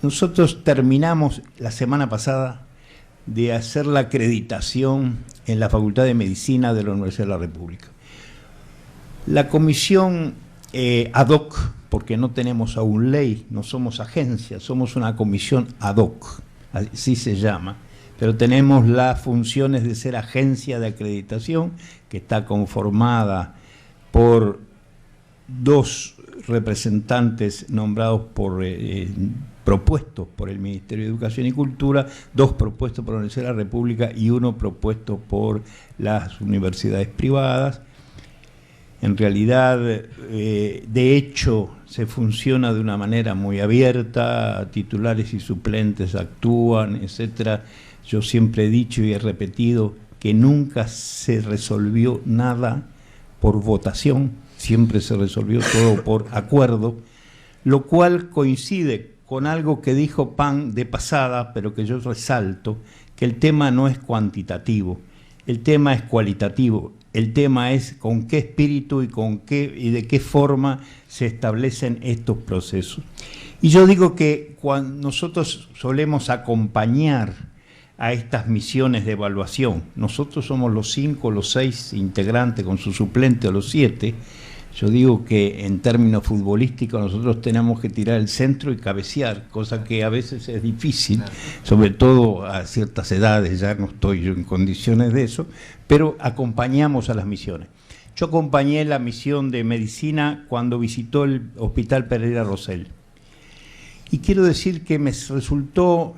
Nosotros terminamos la semana pasada de hacer la acreditación en la Facultad de Medicina de la Universidad de la República. La comisión ad hoc, porque no tenemos aún ley, no somos agencia, somos una comisión ad hoc, así se llama, pero tenemos las funciones de ser agencia de acreditación, que está conformada por dos representantes nombrados por propuestos por el Ministerio de Educación y Cultura, 2 propuestos por la Universidad de la República y 1 propuesto por las universidades privadas. En realidad, de hecho, se funciona de una manera muy abierta, titulares y suplentes actúan, etcétera. Yo siempre he dicho y he repetido que nunca se resolvió nada por votación, siempre se resolvió todo por acuerdo, lo cual coincide con algo que dijo Pan de pasada, pero que yo resalto, que el tema no es cuantitativo, el tema es cualitativo. El tema es con qué espíritu y de qué forma se establecen estos procesos. Y yo digo que cuando nosotros solemos acompañar a estas misiones de evaluación, nosotros somos los 5, los 6 integrantes con su suplente o los 7, yo digo que en términos futbolísticos nosotros tenemos que tirar el centro y cabecear, cosa que a veces es difícil, sobre todo a ciertas edades, ya no estoy yo en condiciones de eso, pero acompañamos a las misiones. Yo acompañé la misión de medicina cuando visitó el Hospital Pereira Rosell. Y quiero decir que me resultó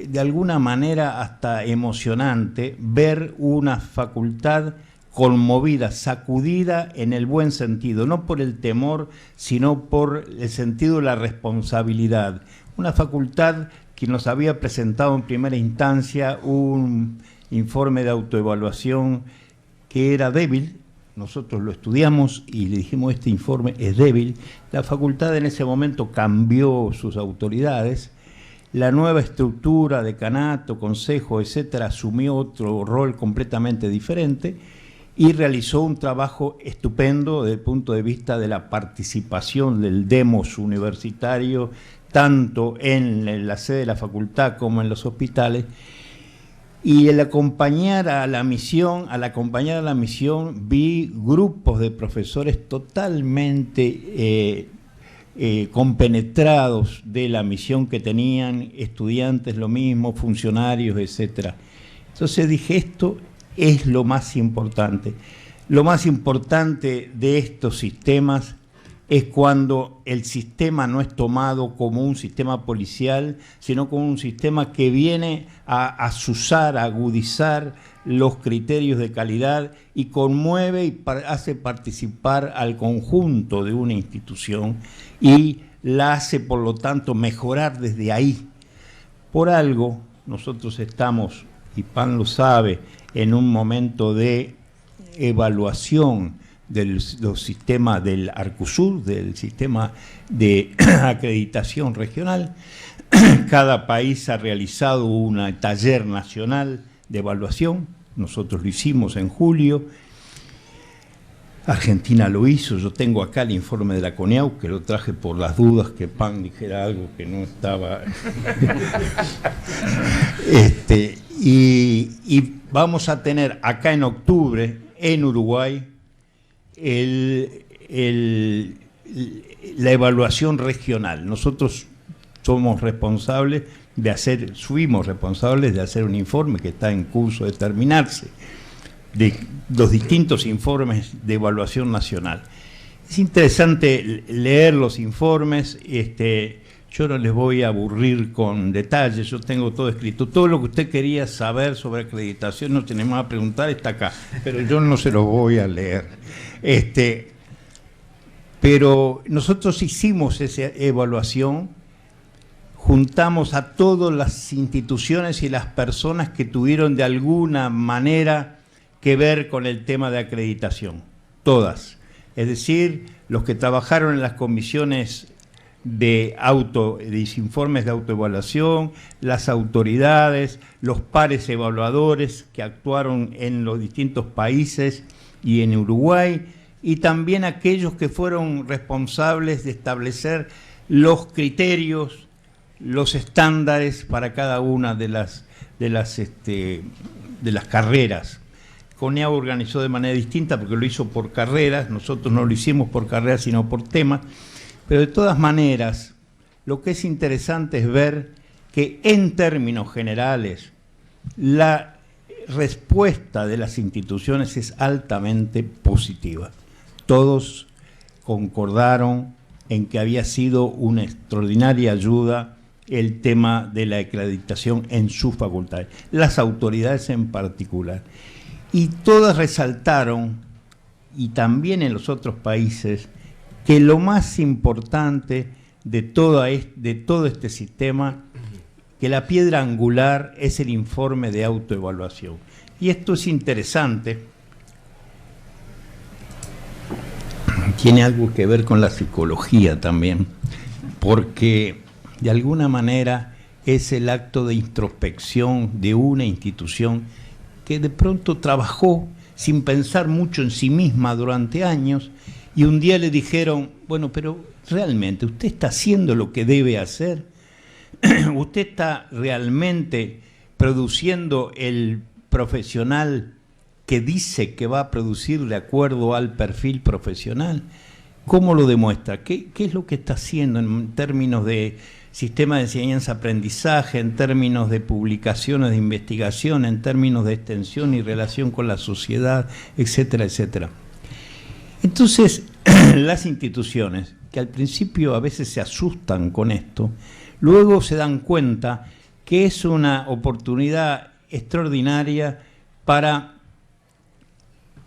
de alguna manera hasta emocionante ver una facultad conmovida, sacudida en el buen sentido, no por el temor, sino por el sentido de la responsabilidad. Una facultad que nos había presentado en primera instancia un informe de autoevaluación que era débil. Nosotros lo estudiamos y le dijimos, este informe es débil. La facultad en ese momento cambió sus autoridades. La nueva estructura, decanato, consejo, etcétera, asumió otro rol completamente diferente y realizó un trabajo estupendo desde el punto de vista de la participación del demos universitario, tanto en la sede de la facultad como en los hospitales. Y al acompañar a la misión, vi grupos de profesores totalmente compenetrados de la misión que tenían, estudiantes lo mismo, funcionarios, etcétera. Entonces dije, esto es lo más importante. Lo más importante de estos sistemas es cuando el sistema no es tomado como un sistema policial, sino como un sistema que viene a azuzar, a agudizar los criterios de calidad y conmueve y hace participar al conjunto de una institución y la hace, por lo tanto, mejorar desde ahí. Por algo, nosotros estamos, y Pan lo sabe, en un momento de evaluación de los sistemas del Arcusur, del sistema de acreditación regional. Cada país ha realizado un taller nacional de evaluación, nosotros lo hicimos en julio, Argentina lo hizo, yo tengo acá el informe de la CONEAU, que lo traje por las dudas que Pan dijera algo que no estaba. Y vamos a tener acá en octubre, en Uruguay, la evaluación regional. Nosotros fuimos responsables de hacer un informe que está en curso de terminarse, de los distintos informes de evaluación nacional. Es interesante leer los informes, yo no les voy a aburrir con detalles, yo tengo todo escrito. Todo lo que usted quería saber sobre acreditación, no tenemos a preguntar, está acá, pero yo no se los voy a leer. Pero nosotros hicimos esa evaluación, juntamos a todas las instituciones y las personas que tuvieron de alguna manera que ver con el tema de acreditación, todas. Es decir, los que trabajaron en las comisiones de informes de autoevaluación, las autoridades, los pares evaluadores que actuaron en los distintos países y en Uruguay, y también aquellos que fueron responsables de establecer los criterios, los estándares para cada una de las carreras. CONEAU organizó de manera distinta porque lo hizo por carreras, nosotros no lo hicimos por carreras sino por temas, pero de todas maneras lo que es interesante es ver que en términos generales la respuesta de las instituciones es altamente positiva. Todos concordaron en que había sido una extraordinaria ayuda el tema de la acreditación en sus facultades, las autoridades en particular. Y todas resaltaron, y también en los otros países, que lo más importante de todo este sistema, que la piedra angular es el informe de autoevaluación. Y esto es interesante, tiene algo que ver con la psicología también, porque de alguna manera es el acto de introspección de una institución que de pronto trabajó sin pensar mucho en sí misma durante años, y un día le dijeron, bueno, pero realmente usted está haciendo lo que debe hacer, usted está realmente produciendo el profesional que dice que va a producir de acuerdo al perfil profesional. ¿Cómo lo demuestra? ¿Qué es lo que está haciendo en términos de sistema de enseñanza-aprendizaje, en términos de publicaciones de investigación, en términos de extensión y relación con la sociedad, etcétera, etcétera? Entonces, las instituciones, que al principio a veces se asustan con esto, luego se dan cuenta que es una oportunidad extraordinaria para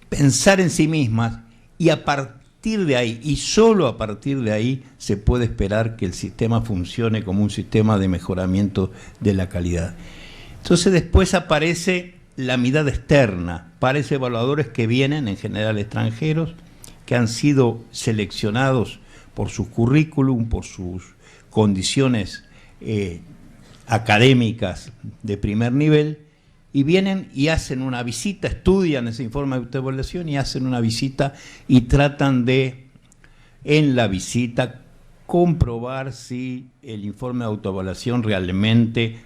pensar en sí mismas, y a partir de ahí, y solo a partir de ahí, se puede esperar que el sistema funcione como un sistema de mejoramiento de la calidad. Entonces después aparece la mirada externa, aparecen evaluadores que vienen, en general extranjeros, que han sido seleccionados por su currículum, por sus condiciones académicas de primer nivel, y vienen y hacen una visita, estudian ese informe de autoevaluación y hacen una visita y tratan de, en la visita, comprobar si el informe de autoevaluación realmente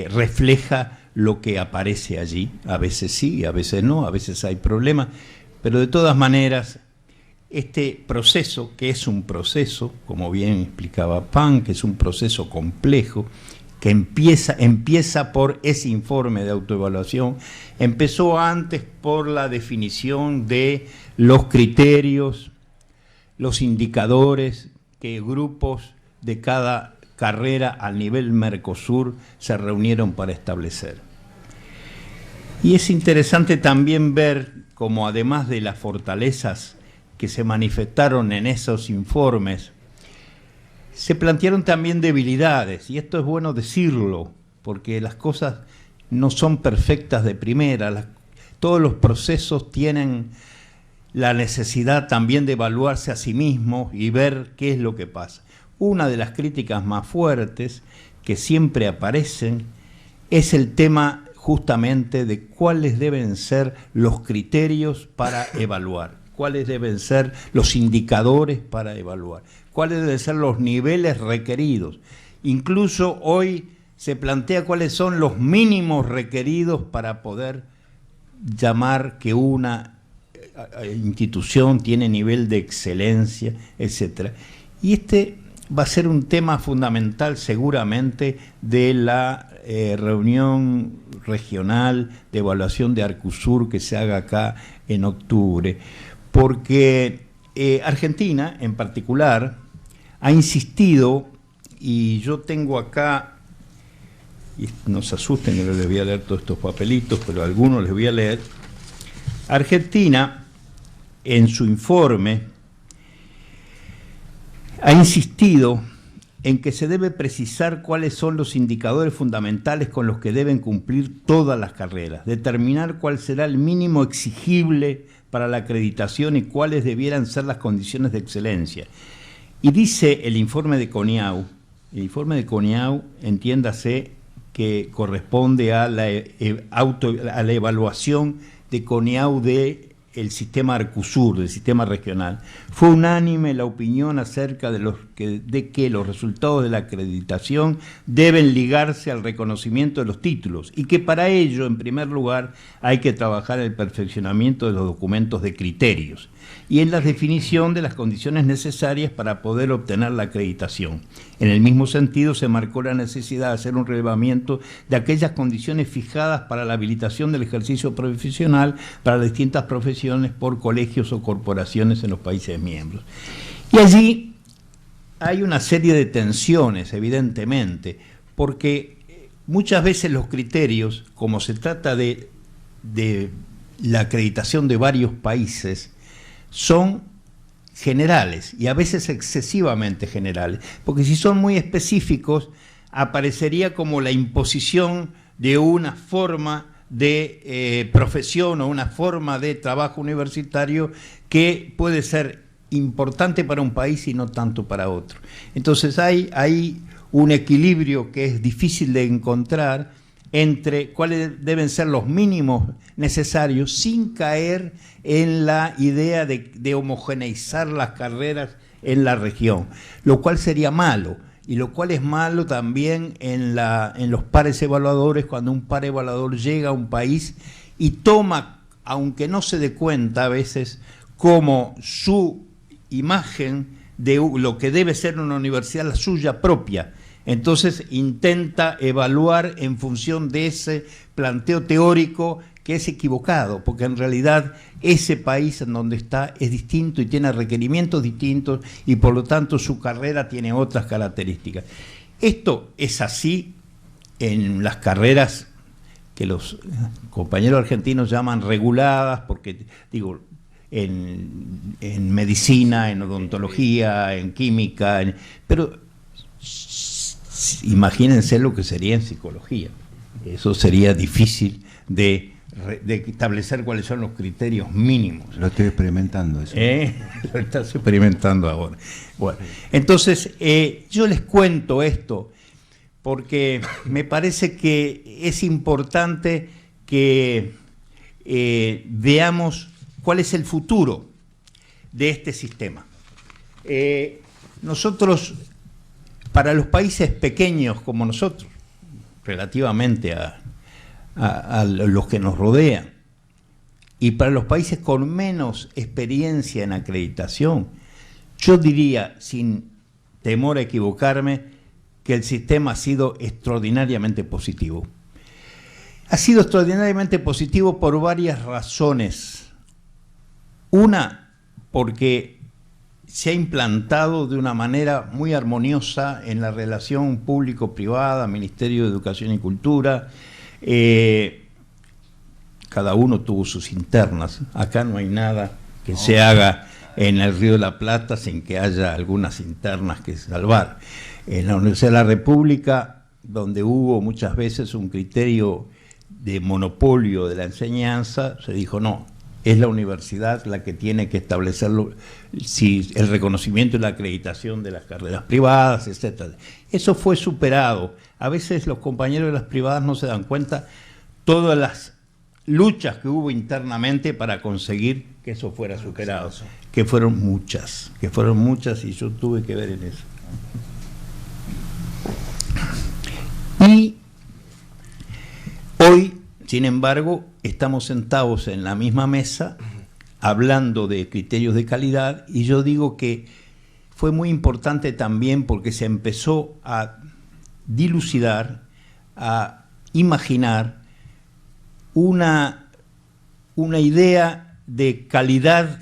refleja lo que aparece allí. A veces sí, a veces no, a veces hay problemas, pero de todas maneras, este proceso, que es un proceso, como bien explicaba Pan, que es un proceso complejo, que empieza por ese informe de autoevaluación, empezó antes por la definición de los criterios, los indicadores que grupos de cada carrera a nivel Mercosur se reunieron para establecer. Y es interesante también ver cómo, además de las fortalezas que se manifestaron en esos informes, se plantearon también debilidades, y esto es bueno decirlo, porque las cosas no son perfectas de primera, todos los procesos tienen la necesidad también de evaluarse a sí mismos y ver qué es lo que pasa. Una de las críticas más fuertes que siempre aparecen es el tema justamente de cuáles deben ser los criterios para evaluar, cuáles deben ser los indicadores para evaluar, cuáles deben ser los niveles requeridos. Incluso hoy se plantea cuáles son los mínimos requeridos para poder llamar que una institución tiene nivel de excelencia, etc. Y este va a ser un tema fundamental seguramente de la reunión regional de evaluación de Arcusur que se haga acá en octubre, porque Argentina en particular ha insistido, y yo tengo acá, y no se asusten que no les voy a leer todos estos papelitos, pero algunos les voy a leer. Argentina, en su informe, ha insistido en que se debe precisar cuáles son los indicadores fundamentales con los que deben cumplir todas las carreras, determinar cuál será el mínimo exigible para la acreditación y cuáles debieran ser las condiciones de excelencia. Y dice el informe de CONIAU, entiéndase que corresponde a la evaluación de CONIAU del sistema Arcusur, del sistema regional. Fue unánime la opinión acerca de que los resultados de la acreditación deben ligarse al reconocimiento de los títulos y que para ello, en primer lugar, hay que trabajar en el perfeccionamiento de los documentos de criterios y en la definición de las condiciones necesarias para poder obtener la acreditación. En el mismo sentido, se marcó la necesidad de hacer un relevamiento de aquellas condiciones fijadas para la habilitación del ejercicio profesional para las distintas profesiones por colegios o corporaciones en los países miembros. Y allí hay una serie de tensiones, evidentemente, porque muchas veces los criterios, como se trata de la acreditación de varios países, son generales y a veces excesivamente generales, porque si son muy específicos aparecería como la imposición de una forma de profesión o una forma de trabajo universitario que puede ser importante para un país y no tanto para otro. Entonces hay un equilibrio que es difícil de encontrar entre cuáles deben ser los mínimos necesarios sin caer en la idea de homogeneizar las carreras en la región, lo cual sería malo, y lo cual es malo también en los pares evaluadores, cuando un par evaluador llega a un país y toma, aunque no se dé cuenta a veces, como su imagen de lo que debe ser una universidad, la suya propia. Entonces intenta evaluar en función de ese planteo teórico que es equivocado, porque en realidad ese país en donde está es distinto y tiene requerimientos distintos y por lo tanto su carrera tiene otras características. Esto es así en las carreras que los compañeros argentinos llaman reguladas, porque digo, en medicina, en odontología, en química, pero imagínense lo que sería en psicología. Eso sería difícil de establecer cuáles son los criterios mínimos. Lo estoy experimentando eso. Lo estás experimentando ahora. Bueno, entonces yo les cuento esto porque me parece que es importante que veamos cuál es el futuro de este sistema. Nosotros, para los países pequeños como nosotros, relativamente a los que nos rodean, y para los países con menos experiencia en acreditación, yo diría, sin temor a equivocarme, que el sistema ha sido extraordinariamente positivo. Ha sido extraordinariamente positivo por varias razones. Una, porque se ha implantado de una manera muy armoniosa en la relación público-privada, Ministerio de Educación y Cultura. Cada uno tuvo sus internas. Acá no hay nada que se haga en el Río de la Plata sin que haya algunas internas que salvar. En la Universidad de la República, donde hubo muchas veces un criterio de monopolio de la enseñanza, se dijo no, es la universidad la que tiene que establecer el reconocimiento y la acreditación de las carreras privadas, etc. Eso fue superado. A veces los compañeros de las privadas no se dan cuenta todas las luchas que hubo internamente para conseguir que eso fuera superado, que fueron muchas y yo tuve que ver en eso. Y hoy, sin embargo, estamos sentados en la misma mesa hablando de criterios de calidad, y yo digo que fue muy importante también porque se empezó a dilucidar, a imaginar una idea de calidad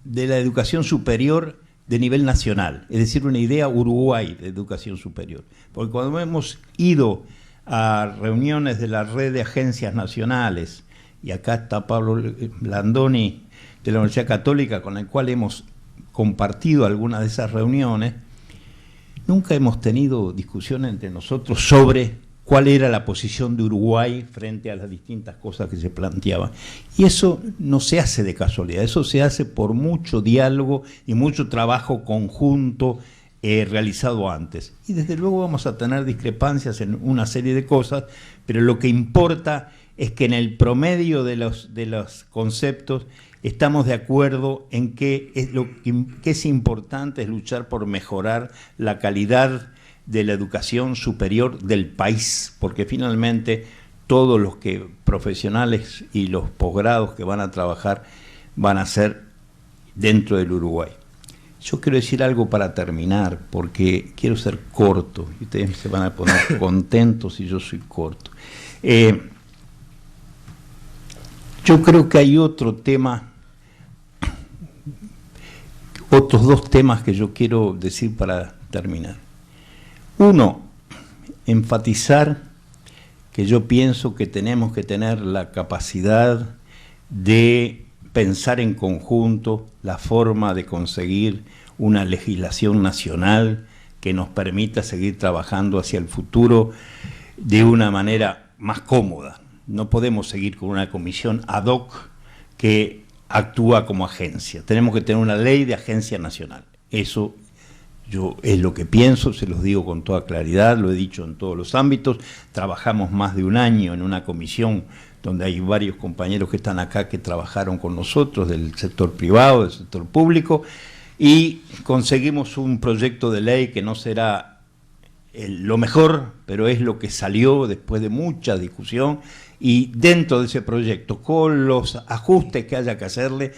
de la educación superior de nivel nacional, es decir, una idea Uruguay de educación superior. Porque cuando hemos ido a reuniones de la red de agencias nacionales, y acá está Pablo Blandoni de la Universidad Católica, con el cual hemos compartido algunas de esas reuniones, nunca hemos tenido discusión entre nosotros sobre cuál era la posición de Uruguay frente a las distintas cosas que se planteaban. Y eso no se hace de casualidad, eso se hace por mucho diálogo y mucho trabajo conjunto realizado antes. Y desde luego vamos a tener discrepancias en una serie de cosas, pero lo que importa es que en el promedio de los conceptos estamos de acuerdo en que es importante es luchar por mejorar la calidad de la educación superior del país, porque finalmente todos los profesionales y los posgrados que van a trabajar van a ser dentro del Uruguay. Yo quiero decir algo para terminar, porque quiero ser corto, y ustedes se van a poner contentos si yo soy corto. Yo creo que hay otro tema otros dos temas que yo quiero decir para terminar. Uno, enfatizar que yo pienso que tenemos que tener la capacidad de pensar en conjunto la forma de conseguir una legislación nacional que nos permita seguir trabajando hacia el futuro de una manera más cómoda. No podemos seguir con una comisión ad hoc que actúa como agencia. Tenemos que tener una ley de agencia nacional. Eso yo es lo que pienso, se los digo con toda claridad, lo he dicho en todos los ámbitos. Trabajamos más de un año en una comisión donde hay varios compañeros que están acá que trabajaron con nosotros del sector privado, del sector público, y conseguimos un proyecto de ley que no será lo mejor, pero es lo que salió después de mucha discusión, y dentro de ese proyecto, con los ajustes que haya que hacerle,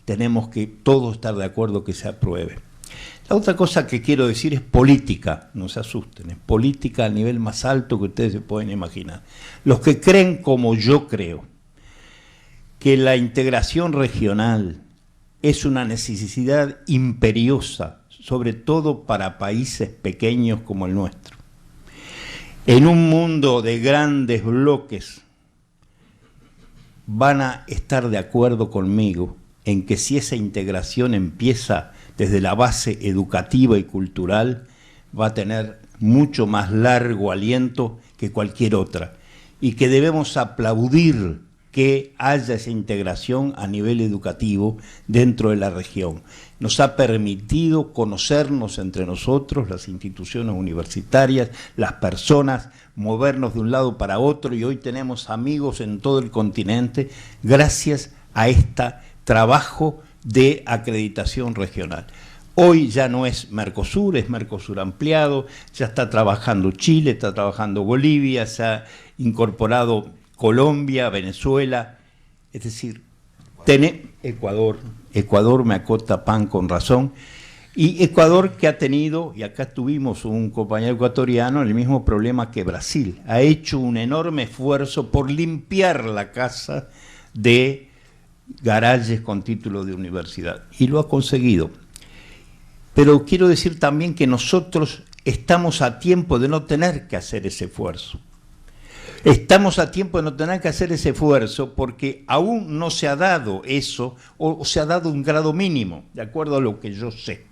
tenemos que todos estar de acuerdo que se apruebe. La otra cosa que quiero decir es política, no se asusten, es política al nivel más alto que ustedes se pueden imaginar. Los que creen como yo creo, que la integración regional es una necesidad imperiosa, sobre todo para países pequeños como el nuestro. En un mundo de grandes bloques, van a estar de acuerdo conmigo en que si esa integración empieza desde la base educativa y cultural, va a tener mucho más largo aliento que cualquier otra, y que debemos aplaudir que haya esa integración a nivel educativo dentro de la región. Nos ha permitido conocernos entre nosotros, las instituciones universitarias, las personas, movernos de un lado para otro, y hoy tenemos amigos en todo el continente gracias a este trabajo de acreditación regional. Hoy ya no es Mercosur, es Mercosur ampliado, ya está trabajando Chile, está trabajando Bolivia, se ha incorporado Colombia, Venezuela, es decir, Ecuador me acota Pan con razón, y Ecuador que ha tenido, y acá tuvimos un compañero ecuatoriano, el mismo problema que Brasil, ha hecho un enorme esfuerzo por limpiar la casa de garajes con título de universidad, y lo ha conseguido. Pero quiero decir también que nosotros estamos a tiempo de no tener que hacer ese esfuerzo. Estamos a tiempo de no tener que hacer ese esfuerzo porque aún no se ha dado eso, o se ha dado un grado mínimo, de acuerdo a lo que yo sé.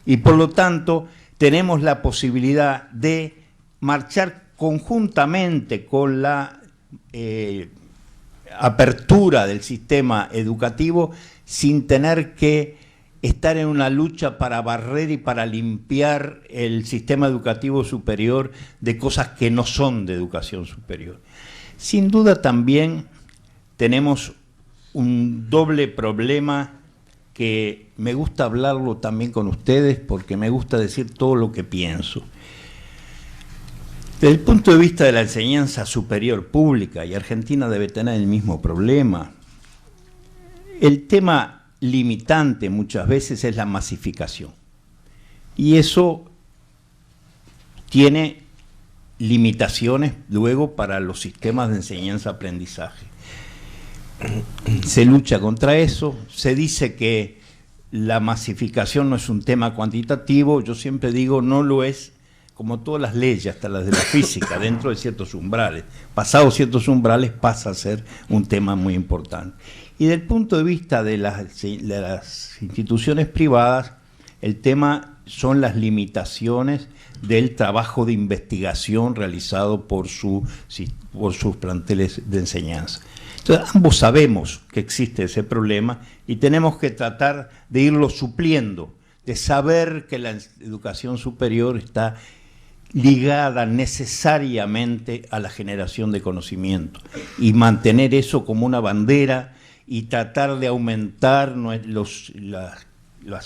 Y por lo tanto, tenemos la posibilidad de marchar conjuntamente con la apertura del sistema educativo sin tener que estar en una lucha para barrer y para limpiar el sistema educativo superior de cosas que no son de educación superior. Sin duda también tenemos un doble problema que me gusta hablarlo también con ustedes porque me gusta decir todo lo que pienso. Desde el punto de vista de la enseñanza superior pública, y Argentina debe tener el mismo problema, el tema limitante muchas veces es la masificación. Y eso tiene limitaciones luego para los sistemas de enseñanza-aprendizaje. Se lucha contra eso, se dice que la masificación no es un tema cuantitativo, yo siempre digo no lo es, como todas las leyes, hasta las de la física, dentro de ciertos umbrales. Pasados ciertos umbrales pasa a ser un tema muy importante. Y desde el punto de vista de las instituciones privadas, el tema son las limitaciones del trabajo de investigación realizado por sus planteles de enseñanza. Entonces, ambos sabemos que existe ese problema y tenemos que tratar de irlo supliendo, de saber que la educación superior está ligada necesariamente a la generación de conocimiento y mantener eso como una bandera y tratar de aumentar los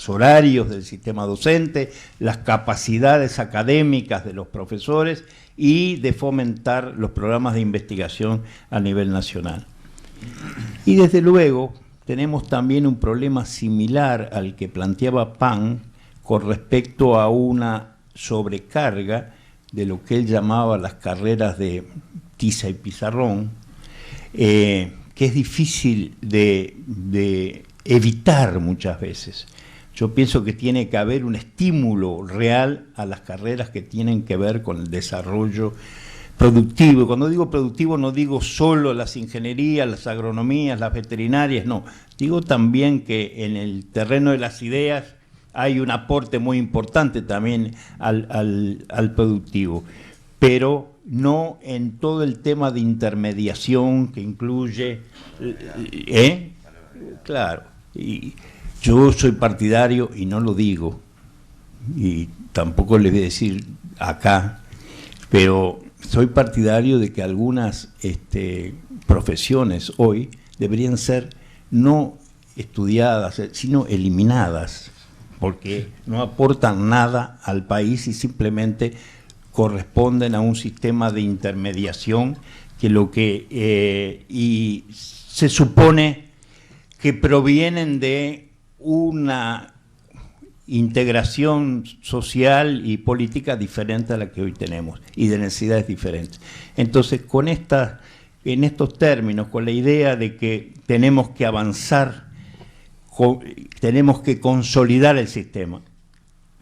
horarios del sistema docente, las capacidades académicas de los profesores y de fomentar los programas de investigación a nivel nacional. Y desde luego tenemos también un problema similar al que planteaba Pan con respecto a una sobrecarga de lo que él llamaba las carreras de tiza y pizarrón, que es difícil de evitar muchas veces. Yo pienso que tiene que haber un estímulo real a las carreras que tienen que ver con el desarrollo productivo. Y cuando digo productivo no digo solo las ingenierías, las agronomías, las veterinarias, no. Digo también que en el terreno de las ideas hay un aporte muy importante también al productivo, pero no en todo el tema de intermediación que incluye... Claro, y yo soy partidario, y no lo digo, y tampoco le voy a decir acá, pero soy partidario de que algunas profesiones hoy deberían ser no estudiadas, sino eliminadas, porque no aportan nada al país y simplemente corresponden a un sistema de intermediación y se supone que provienen de una integración social y política diferente a la que hoy tenemos y de necesidades diferentes. Entonces, en estos términos, con la idea de que tenemos que avanzar, tenemos que consolidar el sistema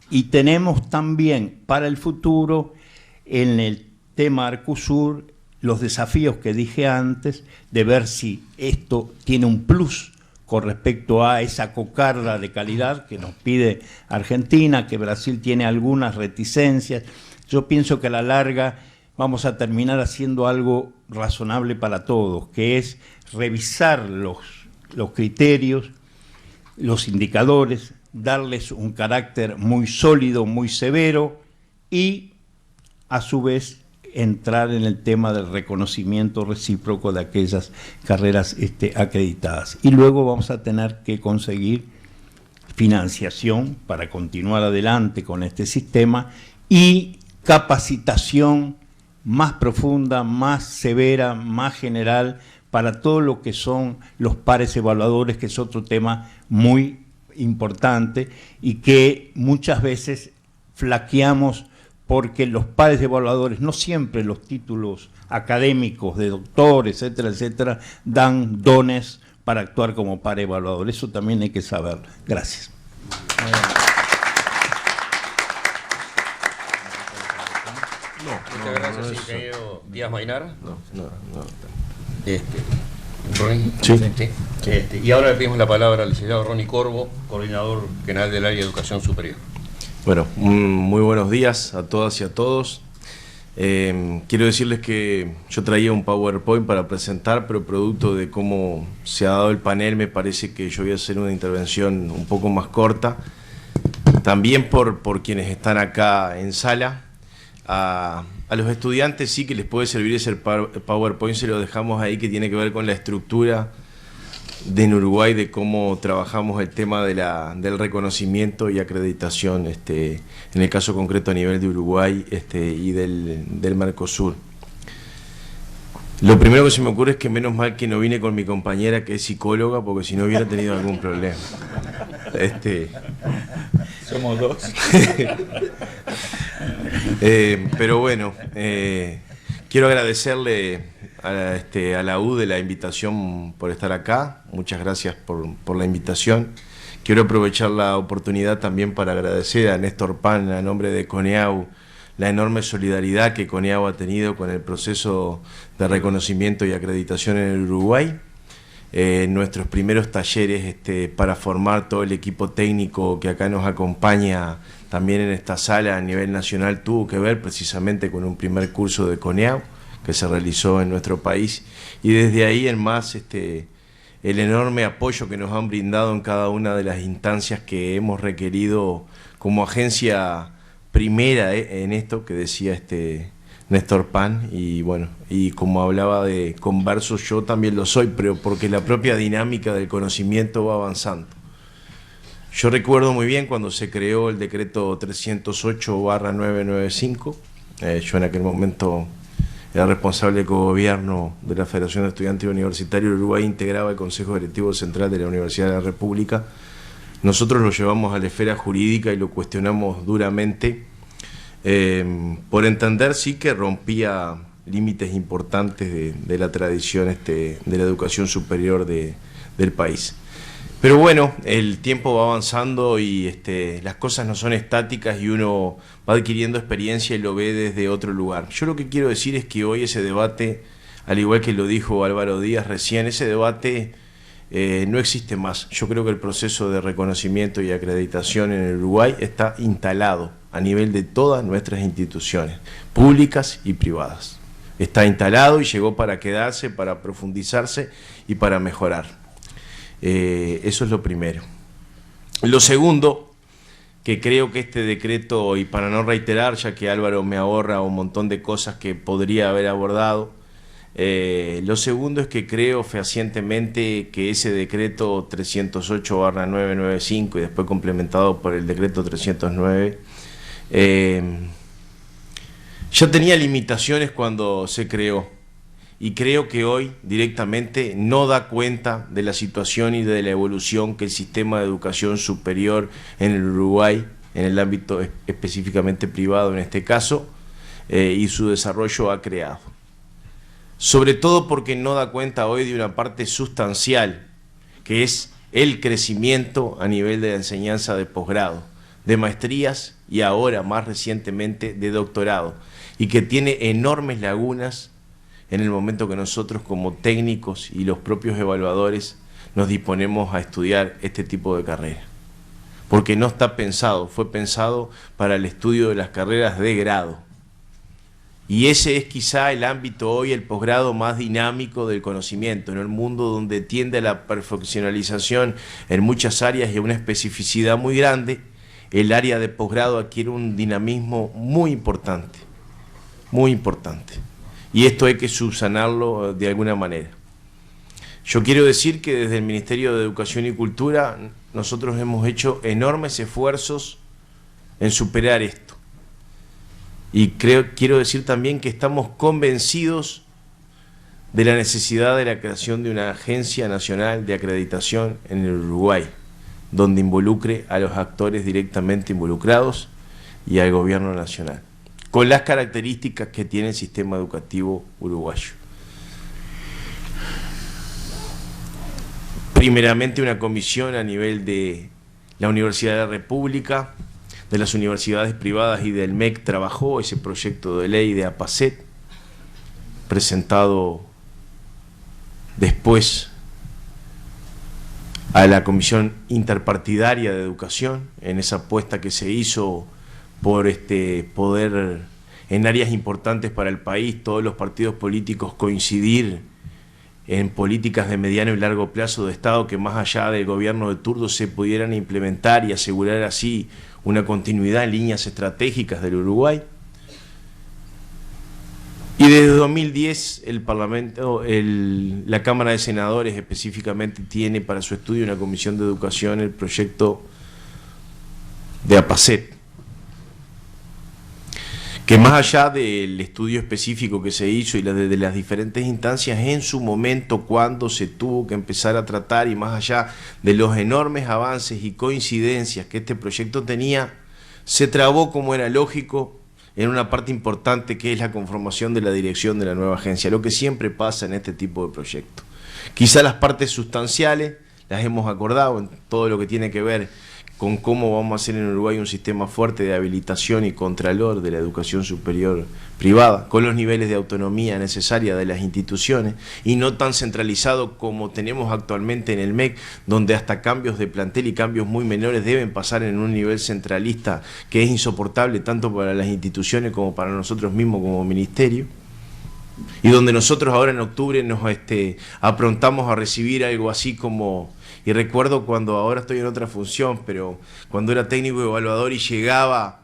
y tenemos también para el futuro, en el tema Arcusur, los desafíos que dije antes, de ver si esto tiene un plus con respecto a esa cocarda de calidad que nos pide Argentina, que Brasil tiene algunas reticencias. Yo pienso que a la larga vamos a terminar haciendo algo razonable para todos, que es revisar los criterios, los indicadores, darles un carácter muy sólido, muy severo y, a su vez, entrar en el tema del reconocimiento recíproco de aquellas carreras acreditadas. Y luego vamos a tener que conseguir financiación para continuar adelante con este sistema y capacitación más profunda, más severa, más general para todo lo que son los pares evaluadores, que es otro tema muy importante y que muchas veces flaqueamos porque los pares evaluadores, no siempre los títulos académicos de doctor, etcétera, etcétera, dan dones para actuar como par evaluador. Eso también hay que saberlo. Gracias. Muchas gracias, ingeniero Díaz Mainar. Ronnie. Sí. Y ahora le pedimos la palabra al licenciado Ronnie Corvo, coordinador general del área de educación superior. Bueno, muy buenos días a todas y a todos. Quiero decirles que yo traía un PowerPoint para presentar, pero producto de cómo se ha dado el panel, me parece que yo voy a hacer una intervención un poco más corta. También por quienes están acá en sala. A los estudiantes sí que les puede servir ese PowerPoint, se lo dejamos ahí, que tiene que ver con la estructura en Uruguay, de cómo trabajamos el tema del reconocimiento y acreditación, en el caso concreto a nivel de Uruguay y del Mercosur. Lo primero que se me ocurre es que menos mal que no vine con mi compañera, que es psicóloga, porque si no hubiera tenido algún problema. Somos dos. Pero bueno, quiero agradecerle a la UDE la invitación por estar acá. Muchas gracias por la invitación. Quiero aprovechar la oportunidad también para agradecer a Néstor Pan, a nombre de CONEAU, la enorme solidaridad que CONEAU ha tenido con el proceso de reconocimiento y acreditación en el Uruguay. Nuestros primeros talleres para formar todo el equipo técnico que acá nos acompaña también en esta sala a nivel nacional tuvo que ver precisamente con un primer curso de CONEAU que se realizó en nuestro país, y desde ahí en más el enorme apoyo que nos han brindado en cada una de las instancias que hemos requerido como agencia primera en esto que decía Néstor Pan. Y bueno, y como hablaba de converso, yo también lo soy, pero porque la propia dinámica del conocimiento va avanzando. Yo recuerdo muy bien cuando se creó el decreto 308/995, yo en aquel momento era responsable de cogobierno de la Federación de Estudiantes Universitarios de Uruguay, integraba el Consejo Directivo Central de la Universidad de la República. Nosotros lo llevamos a la esfera jurídica y lo cuestionamos duramente, por entender sí que rompía límites importantes de la tradición de la educación superior del país. Pero bueno, el tiempo va avanzando y las cosas no son estáticas y uno va adquiriendo experiencia y lo ve desde otro lugar. Yo lo que quiero decir es que hoy ese debate, al igual que lo dijo Álvaro Díaz recién, ese debate no existe más. Yo creo que el proceso de reconocimiento y acreditación en el Uruguay está instalado a nivel de todas nuestras instituciones, públicas y privadas. Está instalado y llegó para quedarse, para profundizarse y para mejorar. Eso es lo primero. Lo segundo, que creo que este decreto, y para no reiterar, ya que Álvaro me ahorra un montón de cosas que podría haber abordado, lo segundo es que creo fehacientemente que ese decreto 308/995 y después complementado por el decreto 309, ya tenía limitaciones cuando se creó. Y creo que hoy directamente no da cuenta de la situación y de la evolución que el sistema de educación superior en el Uruguay, en el ámbito específicamente privado en este caso, y su desarrollo ha creado. Sobre todo porque no da cuenta hoy de una parte sustancial, que es el crecimiento a nivel de la enseñanza de posgrado, de maestrías y ahora más recientemente de doctorado, y que tiene enormes lagunas en el momento que nosotros como técnicos y los propios evaluadores nos disponemos a estudiar este tipo de carrera. Porque no está pensado, fue pensado para el estudio de las carreras de grado. Y ese es quizá el ámbito hoy, el posgrado más dinámico del conocimiento, en el mundo donde tiende a la profesionalización en muchas áreas y a una especificidad muy grande, el área de posgrado adquiere un dinamismo muy importante, muy importante. Y esto hay que subsanarlo de alguna manera. Yo quiero decir que desde el Ministerio de Educación y Cultura nosotros hemos hecho enormes esfuerzos en superar esto. Y quiero decir también que estamos convencidos de la necesidad de la creación de una agencia nacional de acreditación en el Uruguay, donde involucre a los actores directamente involucrados y al gobierno nacional, con las características que tiene el sistema educativo uruguayo. Primeramente una comisión a nivel de la Universidad de la República, de las universidades privadas y del MEC trabajó ese proyecto de ley de APACET, presentado después a la Comisión Interpartidaria de Educación, en esa apuesta que se hizo por poder en áreas importantes para el país, todos los partidos políticos coincidir en políticas de mediano y largo plazo de Estado que más allá del gobierno de turno se pudieran implementar y asegurar así una continuidad en líneas estratégicas del Uruguay. Y desde 2010 el Parlamento, la Cámara de Senadores específicamente tiene para su estudio una comisión de educación el proyecto de APACET, que más allá del estudio específico que se hizo y de las diferentes instancias en su momento cuando se tuvo que empezar a tratar y más allá de los enormes avances y coincidencias que este proyecto tenía, se trabó como era lógico en una parte importante que es la conformación de la dirección de la nueva agencia, lo que siempre pasa en este tipo de proyectos. Quizá las partes sustanciales las hemos acordado en todo lo que tiene que ver con cómo vamos a hacer en Uruguay un sistema fuerte de habilitación y contralor de la educación superior privada, con los niveles de autonomía necesaria de las instituciones y no tan centralizado como tenemos actualmente en el MEC, donde hasta cambios de plantel y cambios muy menores deben pasar en un nivel centralista que es insoportable tanto para las instituciones como para nosotros mismos como ministerio. Y donde nosotros ahora en octubre nos aprontamos a recibir algo así como... Y recuerdo cuando, ahora estoy en otra función, pero cuando era técnico evaluador y llegaba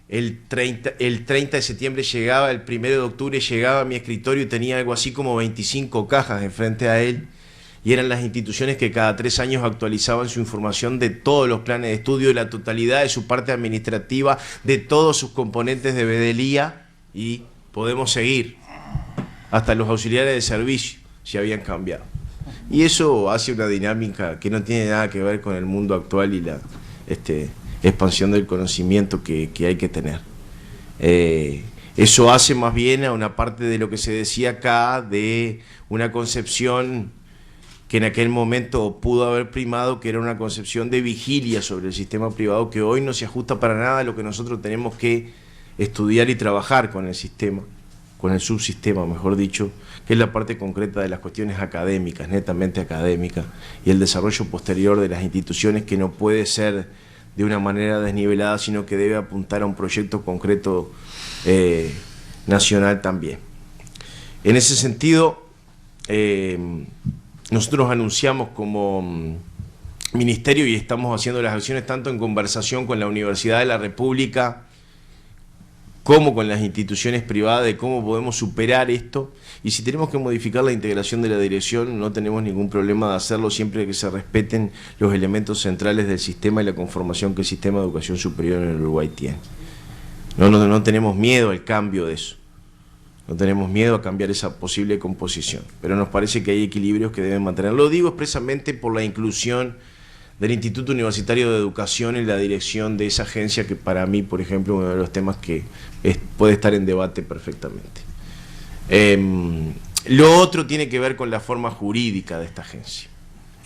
el 30 de septiembre, llegaba el 1 de octubre, llegaba a mi escritorio y tenía algo así como 25 cajas enfrente a él, y eran las instituciones que cada 3 años actualizaban su información de todos los planes de estudio, de la totalidad de su parte administrativa, de todos sus componentes de bedelía, y podemos seguir, hasta los auxiliares de servicio se habían cambiado. Y eso hace una dinámica que no tiene nada que ver con el mundo actual y la expansión del conocimiento que hay que tener. Eso hace más bien a una parte de lo que se decía acá, de una concepción que en aquel momento pudo haber primado, que era una concepción de vigilia sobre el sistema privado, que hoy no se ajusta para nada a lo que nosotros tenemos que estudiar y trabajar con el sistema, con el subsistema, mejor dicho, que es la parte concreta de las cuestiones académicas, netamente académicas, y el desarrollo posterior de las instituciones, que no puede ser de una manera desnivelada, sino que debe apuntar a un proyecto concreto nacional también. En ese sentido, nosotros anunciamos como ministerio, y estamos haciendo las acciones tanto en conversación con la Universidad de la República como con las instituciones privadas, de cómo podemos superar esto, y si tenemos que modificar la integración de la dirección, no tenemos ningún problema de hacerlo, siempre que se respeten los elementos centrales del sistema y la conformación que el sistema de educación superior en el Uruguay tiene. No tenemos miedo al cambio de eso, no tenemos miedo a cambiar esa posible composición, pero nos parece que hay equilibrios que deben mantener. Lo digo expresamente por la inclusión del Instituto Universitario de Educación en la dirección de esa agencia, que para mí, por ejemplo, uno de los temas que puede estar en debate perfectamente. Lo otro tiene que ver con la forma jurídica de esta agencia.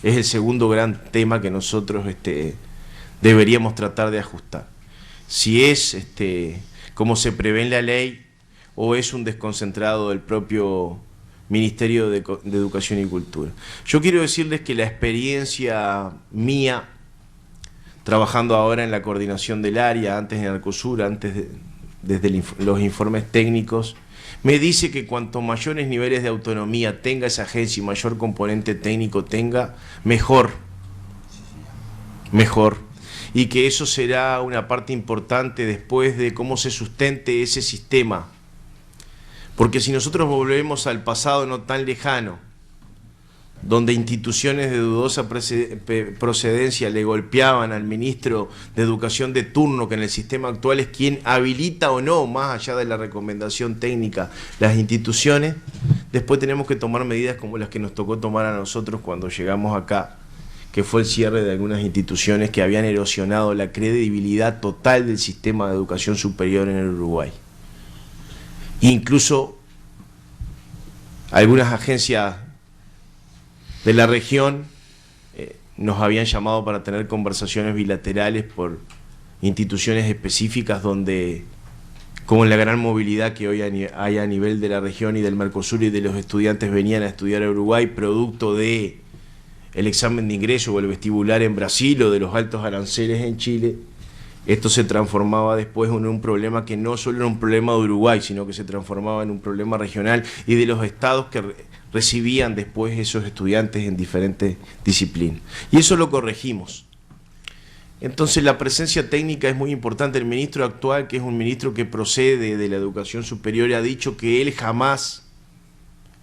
Es el segundo gran tema que nosotros deberíamos tratar de ajustar. Si es como se prevé en la ley, o es un desconcentrado del propio Ministerio de Educación y Cultura. Yo quiero decirles que la experiencia mía, trabajando ahora en la coordinación del área, antes en Arcosur, desde los informes técnicos, me dice que cuanto mayores niveles de autonomía tenga esa agencia y mayor componente técnico tenga, mejor. Y que eso será una parte importante después de cómo se sustente ese sistema. Porque si nosotros volvemos al pasado no tan lejano, donde instituciones de dudosa procedencia le golpeaban al ministro de Educación de turno, que en el sistema actual es quien habilita o no, más allá de la recomendación técnica, las instituciones, después tenemos que tomar medidas como las que nos tocó tomar a nosotros cuando llegamos acá, que fue el cierre de algunas instituciones que habían erosionado la credibilidad total del sistema de educación superior en el Uruguay. Incluso algunas agencias de la región nos habían llamado para tener conversaciones bilaterales por instituciones específicas donde, como en la gran movilidad que hoy hay a nivel de la región y del Mercosur, y de los estudiantes venían a estudiar a Uruguay producto de el examen de ingreso o el vestibular en Brasil, o de los altos aranceles en Chile, esto se transformaba después en un problema que no solo era un problema de Uruguay, sino que se transformaba en un problema regional y de los estados que recibían después esos estudiantes en diferentes disciplinas. Y eso lo corregimos. Entonces la presencia técnica es muy importante. El ministro actual, que es un ministro que procede de la educación superior, ha dicho que él jamás,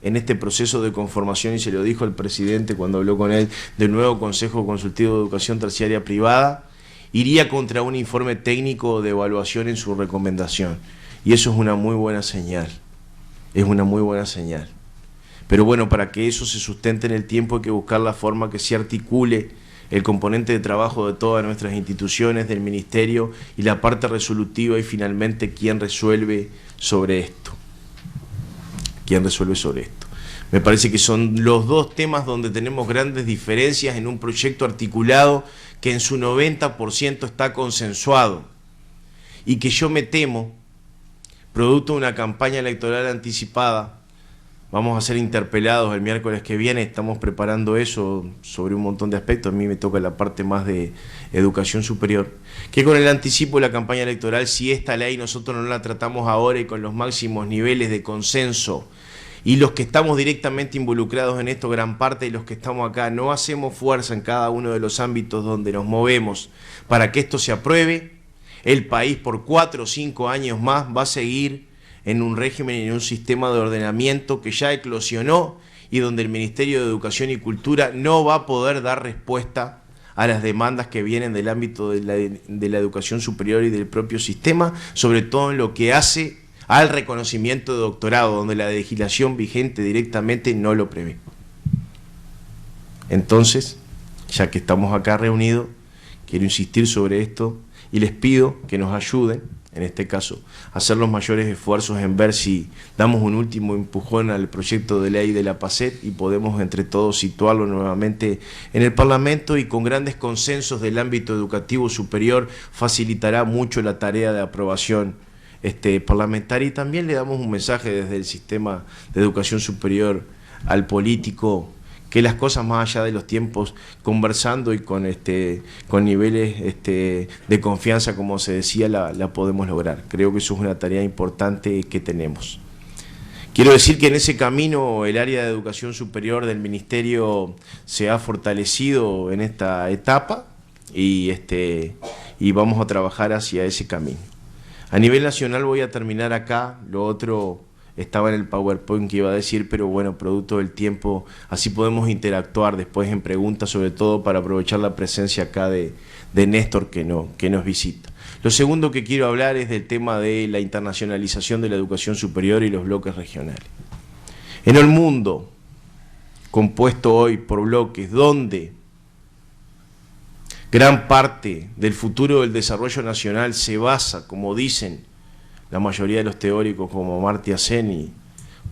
en este proceso de conformación, y se lo dijo el presidente cuando habló con él del nuevo Consejo Consultivo de Educación Terciaria Privada, iría contra un informe técnico de evaluación en su recomendación. Y eso es una muy buena señal. Es una muy buena señal. Pero bueno, para que eso se sustente en el tiempo hay que buscar la forma que se articule el componente de trabajo de todas nuestras instituciones, del ministerio, y la parte resolutiva, y finalmente quién resuelve sobre esto. ¿Quién resuelve sobre esto? Me parece que son los dos temas donde tenemos grandes diferencias en un proyecto articulado que en su 90% está consensuado, y que yo me temo, producto de una campaña electoral anticipada, vamos a ser interpelados el miércoles que viene, estamos preparando eso sobre un montón de aspectos, a mí me toca la parte más de educación superior, que con el anticipo de la campaña electoral, si esta ley nosotros no la tratamos ahora y con los máximos niveles de consenso, y los que estamos directamente involucrados en esto, gran parte de los que estamos acá, no hacemos fuerza en cada uno de los ámbitos donde nos movemos para que esto se apruebe, el país por 4 o 5 años más va a seguir en un régimen y en un sistema de ordenamiento que ya eclosionó, y donde el Ministerio de Educación y Cultura no va a poder dar respuesta a las demandas que vienen del ámbito de la educación superior y del propio sistema, sobre todo en lo que hace al reconocimiento de doctorado, donde la legislación vigente directamente no lo prevé. Entonces, ya que estamos acá reunidos, quiero insistir sobre esto y les pido que nos ayuden en este caso, hacer los mayores esfuerzos en ver si damos un último empujón al proyecto de ley de la PACET y podemos entre todos situarlo nuevamente en el Parlamento, y con grandes consensos del ámbito educativo superior facilitará mucho la tarea de aprobación parlamentaria. Y también le damos un mensaje desde el sistema de educación superior al político, que las cosas más allá de los tiempos, conversando y con niveles de confianza, como se decía, la podemos lograr. Creo que eso es una tarea importante que tenemos. Quiero decir que en ese camino el área de educación superior del Ministerio se ha fortalecido en esta etapa y vamos a trabajar hacia ese camino. A nivel nacional voy a terminar acá, lo otro estaba en el PowerPoint que iba a decir, pero bueno, producto del tiempo, así podemos interactuar después en preguntas, sobre todo para aprovechar la presencia acá de Néstor que nos visita. Lo segundo que quiero hablar es del tema de la internacionalización de la educación superior y los bloques regionales. En el mundo, compuesto hoy por bloques, donde gran parte del futuro del desarrollo nacional se basa, como dicen la mayoría de los teóricos como Amartya Sen y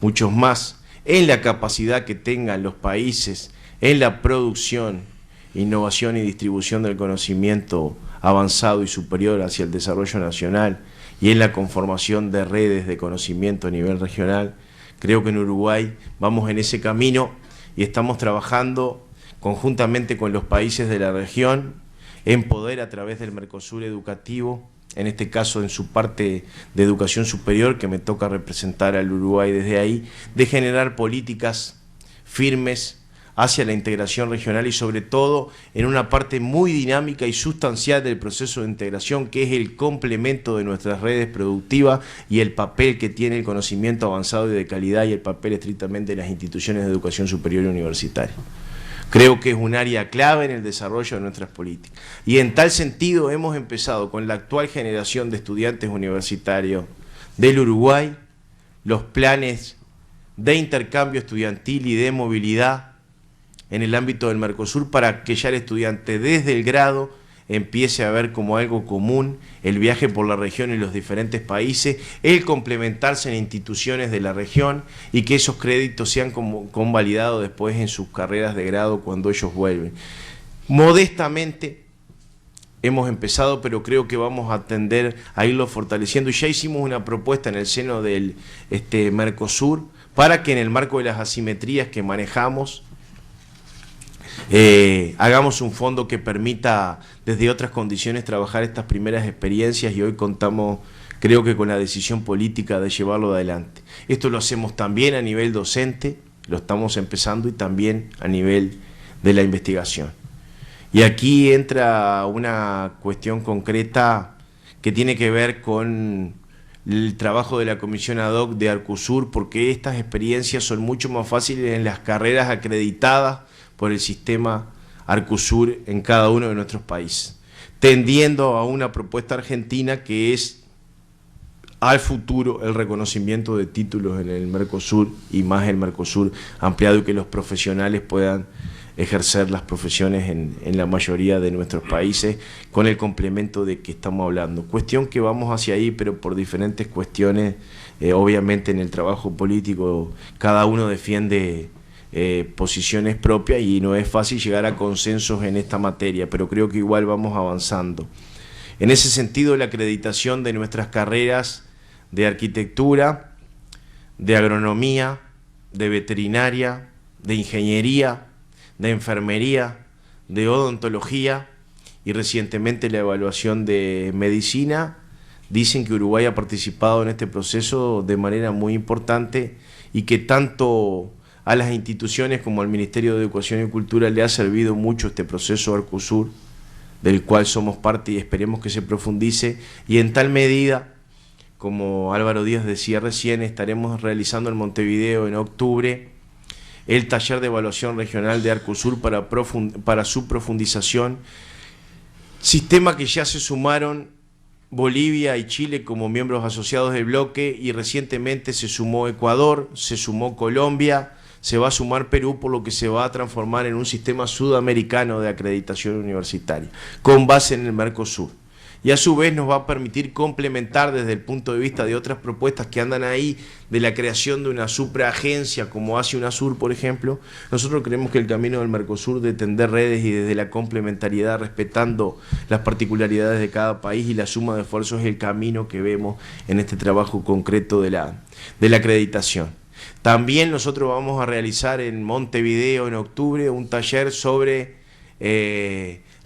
muchos más, en la capacidad que tengan los países en la producción, innovación y distribución del conocimiento avanzado y superior hacia el desarrollo nacional, y en la conformación de redes de conocimiento a nivel regional. Creo que en Uruguay vamos en ese camino y estamos trabajando conjuntamente con los países de la región en poder, a través del Mercosur educativo, en este caso en su parte de educación superior, que me toca representar al Uruguay desde ahí, de generar políticas firmes hacia la integración regional y sobre todo en una parte muy dinámica y sustancial del proceso de integración, que es el complemento de nuestras redes productivas y el papel que tiene el conocimiento avanzado y de calidad y el papel estrictamente de las instituciones de educación superior y universitaria. Creo que es un área clave en el desarrollo de nuestras políticas. Y en tal sentido hemos empezado con la actual generación de estudiantes universitarios del Uruguay los planes de intercambio estudiantil y de movilidad en el ámbito del Mercosur, para que ya el estudiante desde el grado empiece a ver como algo común el viaje por la región y los diferentes países, el complementarse en instituciones de la región y que esos créditos sean convalidados después en sus carreras de grado cuando ellos vuelven. Modestamente hemos empezado, pero creo que vamos a tender a irlo fortaleciendo, y ya hicimos una propuesta en el seno del Mercosur para que en el marco de las asimetrías que manejamos hagamos un fondo que permita desde otras condiciones trabajar estas primeras experiencias, y hoy contamos, creo que con la decisión política de llevarlo adelante. Esto lo hacemos también a nivel docente, lo estamos empezando, y también a nivel de la investigación. Y aquí entra una cuestión concreta que tiene que ver con el trabajo de la comisión ad hoc de Arcusur, porque estas experiencias son mucho más fáciles en las carreras acreditadas por el sistema Arcusur en cada uno de nuestros países, tendiendo a una propuesta argentina que es al futuro el reconocimiento de títulos en el Mercosur, y más el Mercosur ampliado, y que los profesionales puedan ejercer las profesiones en la mayoría de nuestros países con el complemento de que estamos hablando. Cuestión que vamos hacia ahí, pero por diferentes cuestiones, obviamente en el trabajo político cada uno defiende posiciones propias y no es fácil llegar a consensos en esta materia, pero creo que igual vamos avanzando. En ese sentido, la acreditación de nuestras carreras de arquitectura, de agronomía, de veterinaria, de ingeniería, de enfermería, de odontología y recientemente la evaluación de medicina, dicen que Uruguay ha participado en este proceso de manera muy importante, y que tanto a las instituciones como al Ministerio de Educación y Cultura le ha servido mucho este proceso Arcusur, del cual somos parte y esperemos que se profundice, y en tal medida, como Álvaro Díaz decía recién, estaremos realizando en Montevideo en octubre el taller de evaluación regional de Arcusur para su profundización, sistema que ya se sumaron Bolivia y Chile como miembros asociados del bloque, y recientemente se sumó Ecuador, se sumó Colombia, se va a sumar Perú, por lo que se va a transformar en un sistema sudamericano de acreditación universitaria, con base en el Mercosur. y a su vez nos va a permitir complementar desde el punto de vista de otras propuestas que andan ahí, de la creación de una supraagencia como hace UNASUR, por ejemplo. Nosotros creemos que el camino del Mercosur de tender redes y desde la complementariedad, respetando las particularidades de cada país y la suma de esfuerzos, es el camino que vemos en este trabajo concreto de la acreditación. También nosotros vamos a realizar en Montevideo en octubre un taller sobre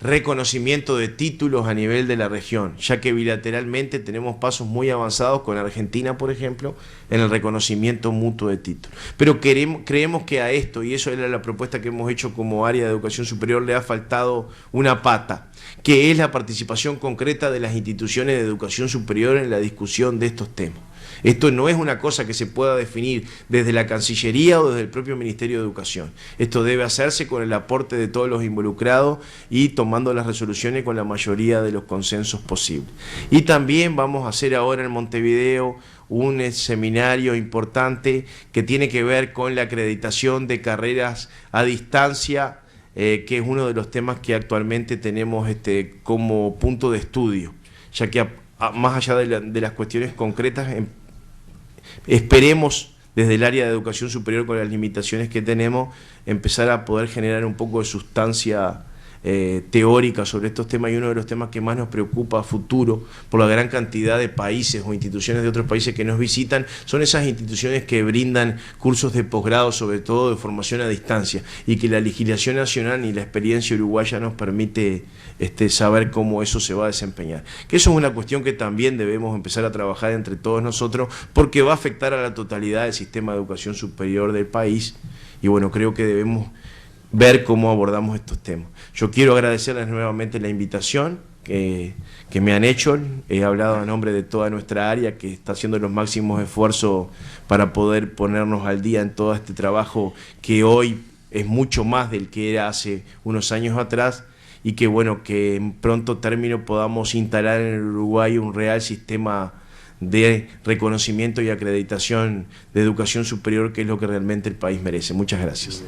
reconocimiento de títulos a nivel de la región, ya que bilateralmente tenemos pasos muy avanzados con Argentina, por ejemplo, en el reconocimiento mutuo de títulos. Pero creemos que a esto, y eso era la propuesta que hemos hecho como área de educación superior, le ha faltado una pata, que es la participación concreta de las instituciones de educación superior en la discusión de estos temas. Esto no es una cosa que se pueda definir desde la Cancillería o desde el propio Ministerio de Educación. Esto debe hacerse con el aporte de todos los involucrados y tomando las resoluciones con la mayoría de los consensos posibles. Y también vamos a hacer ahora en Montevideo un seminario importante que tiene que ver con la acreditación de carreras a distancia, que es uno de los temas que actualmente tenemos como punto de estudio, ya que más allá de las cuestiones concretas, esperemos desde el área de educación superior, con las limitaciones que tenemos, empezar a poder generar un poco de sustancia teórica sobre estos temas, y uno de los temas que más nos preocupa a futuro por la gran cantidad de países o instituciones de otros países que nos visitan son esas instituciones que brindan cursos de posgrado, sobre todo de formación a distancia, y que la legislación nacional y la experiencia uruguaya nos permite saber cómo eso se va a desempeñar. Que eso es una cuestión que también debemos empezar a trabajar entre todos nosotros, porque va a afectar a la totalidad del sistema de educación superior del país, y bueno, creo que debemos ver cómo abordamos estos temas. Yo quiero agradecerles nuevamente la invitación que me han hecho. He hablado a nombre de toda nuestra área, que está haciendo los máximos esfuerzos para poder ponernos al día en todo este trabajo, que hoy es mucho más del que era hace unos años atrás, y que bueno, que en pronto término podamos instalar en el Uruguay un real sistema de reconocimiento y acreditación de educación superior, que es lo que realmente el país merece. Muchas gracias.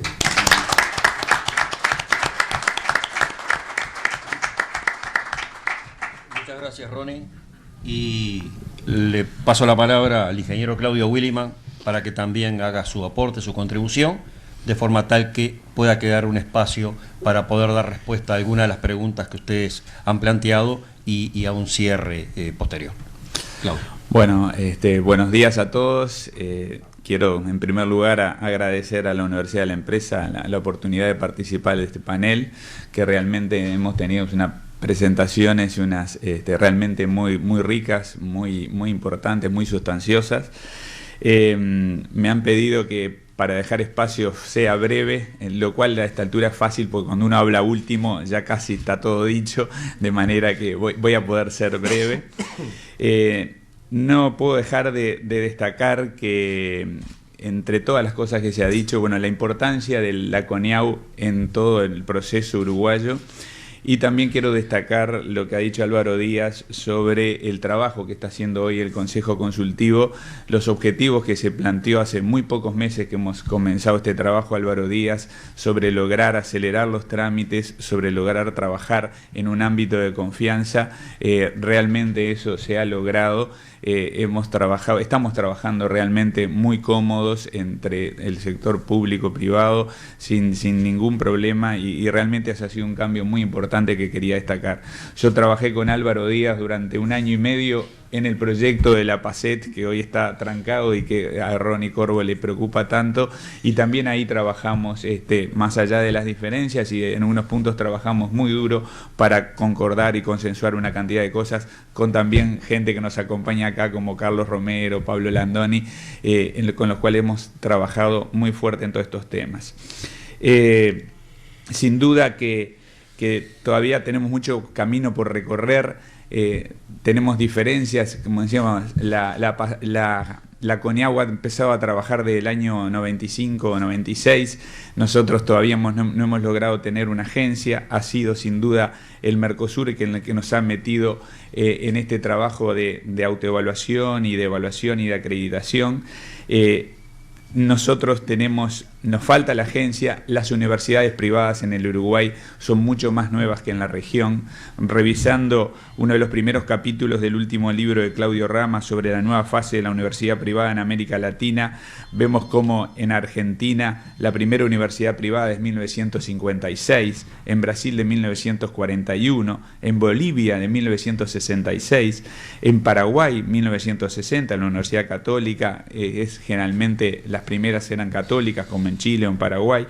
Muchas gracias, Ronnie. Y le paso la palabra al ingeniero Claudio Williman para que también haga su aporte, su contribución, de forma tal que pueda quedar un espacio para poder dar respuesta a algunas de las preguntas que ustedes han planteado y a un cierre posterior. Claudio. Bueno, buenos días a todos. Quiero en primer lugar agradecer a la Universidad de la Empresa la oportunidad de participar de este panel, que realmente hemos tenido unas presentaciones y unas realmente muy ricas, muy importantes, muy sustanciosas. Me han pedido que para dejar espacio sea breve, lo cual a esta altura es fácil, porque cuando uno habla último ya casi está todo dicho, de manera que voy a poder ser breve. No puedo dejar de destacar que entre todas las cosas que se ha dicho, bueno, la importancia de la CONIAU en todo el proceso uruguayo. Y también quiero destacar lo que ha dicho Álvaro Díaz sobre el trabajo que está haciendo hoy el Consejo Consultivo, los objetivos que se planteó hace muy pocos meses que hemos comenzado este trabajo, Álvaro Díaz, sobre lograr acelerar los trámites, sobre lograr trabajar en un ámbito de confianza. Realmente eso se ha logrado. Estamos trabajando realmente muy cómodos entre el sector público-privado, sin ningún problema, y realmente ese ha sido un cambio muy importante que quería destacar. Yo trabajé con Álvaro Díaz durante 1 año y medio en el proyecto de la PACET, que hoy está trancado y que a Ronnie Corvo le preocupa tanto, y también ahí trabajamos más allá de las diferencias, y en unos puntos trabajamos muy duro para concordar y consensuar una cantidad de cosas, con también gente que nos acompaña acá como Carlos Romero, Pablo Landoni, con los cuales hemos trabajado muy fuerte en todos estos temas. Sin duda que todavía tenemos mucho camino por recorrer. Tenemos diferencias, como decíamos, la CONIAU ha empezado a trabajar desde el año 95 o 96, nosotros todavía no hemos logrado tener una agencia. Ha sido sin duda el Mercosur el que nos ha metido en este trabajo de autoevaluación y de evaluación y de acreditación. Nosotros tenemos nos falta la agencia. Las universidades privadas en el Uruguay son mucho más nuevas que en la región. Revisando uno de los primeros capítulos del último libro de Claudio Rama sobre la nueva fase de la universidad privada en América Latina, vemos cómo en Argentina la primera universidad privada es 1956, en Brasil de 1941, en Bolivia de 1966, en Paraguay 1960, la Universidad Católica, generalmente las primeras eran católicas, como en Chile o en Paraguay,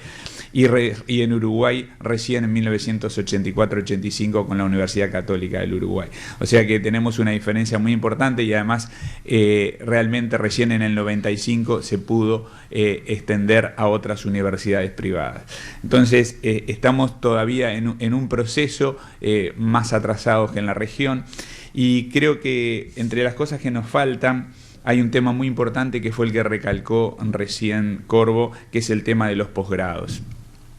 y en Uruguay recién en 1984-85 con la Universidad Católica del Uruguay. O sea que tenemos una diferencia muy importante, y además realmente recién en el 95 se pudo extender a otras universidades privadas. Entonces estamos todavía en un proceso más atrasados que en la región, y creo que entre las cosas que nos faltan hay un tema muy importante que fue el que recalcó recién Corvo, que es el tema de los posgrados.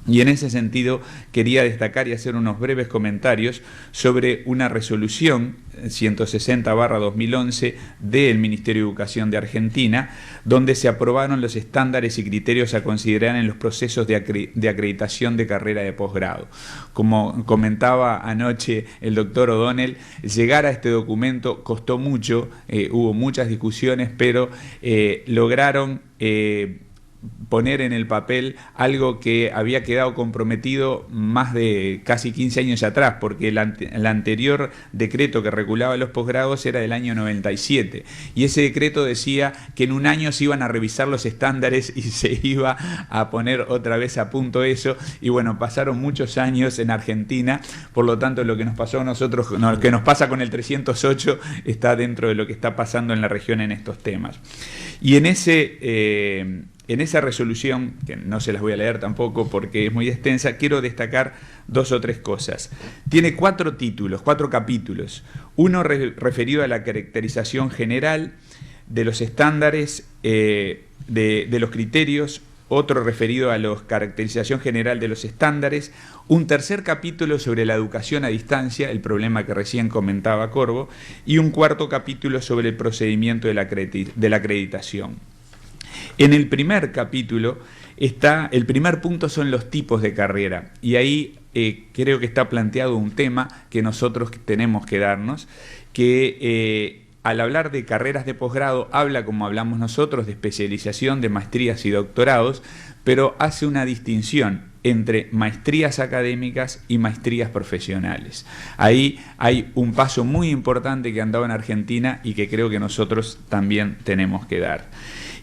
Y en ese sentido quería destacar y hacer unos breves comentarios sobre una resolución 160/2011 del Ministerio de Educación de Argentina, donde se aprobaron los estándares y criterios a considerar en los procesos de acreditación de carrera de posgrado. Como comentaba anoche el doctor O'Donnell, llegar a este documento costó mucho, hubo muchas discusiones, pero lograron poner en el papel algo que había quedado comprometido más de casi 15 años atrás, porque el anterior decreto que regulaba los posgrados era del año 97, y ese decreto decía que en un año se iban a revisar los estándares y se iba a poner otra vez a punto eso, y bueno, pasaron muchos años en Argentina, por lo tanto lo que nos pasó a nosotros, lo que nos pasa con el 308 está dentro de lo que está pasando en la región en estos temas. Y en esa resolución, que no se las voy a leer tampoco porque es muy extensa, quiero destacar 2 o 3 cosas. Tiene 4 títulos, 4 capítulos. Uno referido a la caracterización general de los estándares, de los criterios. Otro referido a la caracterización general de los estándares. Un tercer capítulo sobre la educación a distancia, el problema que recién comentaba Corvo. Y un cuarto capítulo sobre el procedimiento de la acreditación. En el primer capítulo el primer punto son los tipos de carrera, y ahí creo que está planteado un tema que nosotros tenemos que darnos, que al hablar de carreras de posgrado habla, como hablamos nosotros, de especialización, de maestrías y doctorados, pero hace una distinción entre maestrías académicas y maestrías profesionales. Ahí hay un paso muy importante que han dado en Argentina y que creo que nosotros también tenemos que dar.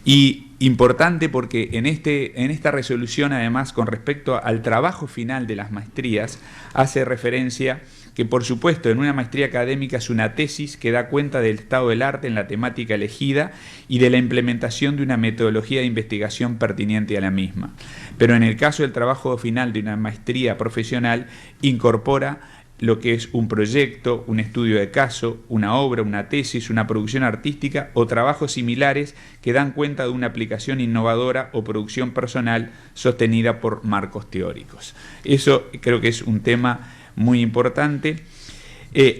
Y importante porque en esta resolución, además, con respecto al trabajo final de las maestrías, hace referencia que, por supuesto, en una maestría académica es una tesis que da cuenta del estado del arte en la temática elegida y de la implementación de una metodología de investigación pertinente a la misma. Pero en el caso del trabajo final de una maestría profesional, incorpora lo que es un proyecto, un estudio de caso, una obra, una tesis, una producción artística o trabajos similares que dan cuenta de una aplicación innovadora o producción personal sostenida por marcos teóricos. Eso creo que es un tema muy importante.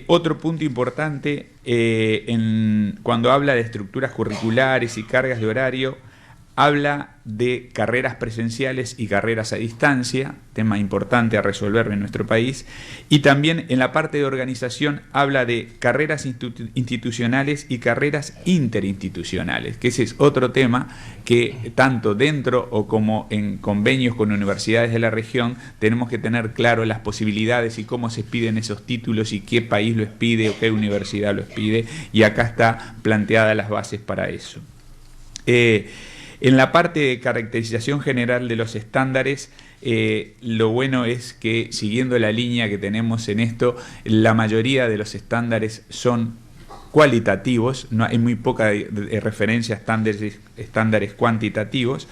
Otro punto importante, cuando habla de estructuras curriculares y cargas de horario, habla de carreras presenciales y carreras a distancia, tema importante a resolver en nuestro país, y también en la parte de organización habla de carreras institucionales y carreras interinstitucionales, que ese es otro tema que tanto dentro o como en convenios con universidades de la región tenemos que tener claro las posibilidades y cómo se piden esos títulos y qué país los pide o qué universidad los pide, y acá está planteadas las bases para eso. En la parte de caracterización general de los estándares, lo bueno es que, siguiendo la línea que tenemos en esto, la mayoría de los estándares son cualitativos, no hay muy poca referencia a estándares cuantitativos,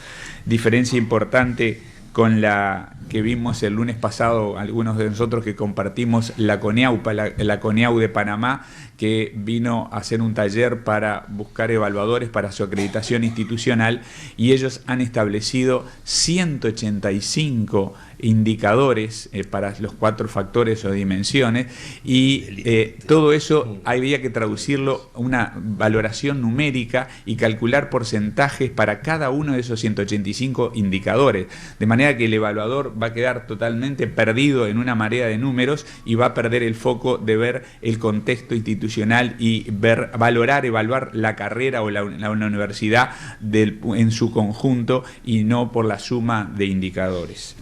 diferencia importante con la que vimos el lunes pasado, algunos de nosotros que compartimos la CONEAU de Panamá, que vino a hacer un taller para buscar evaluadores para su acreditación institucional, y ellos han establecido 185 indicadores para los 4 factores o dimensiones, y todo eso había que traducirlo a una valoración numérica y calcular porcentajes para cada uno de esos 185 indicadores, de manera que el evaluador va a quedar totalmente perdido en una marea de números y va a perder el foco de ver el contexto institucional y evaluar la carrera o la universidad en su conjunto, y no por la suma de indicadores.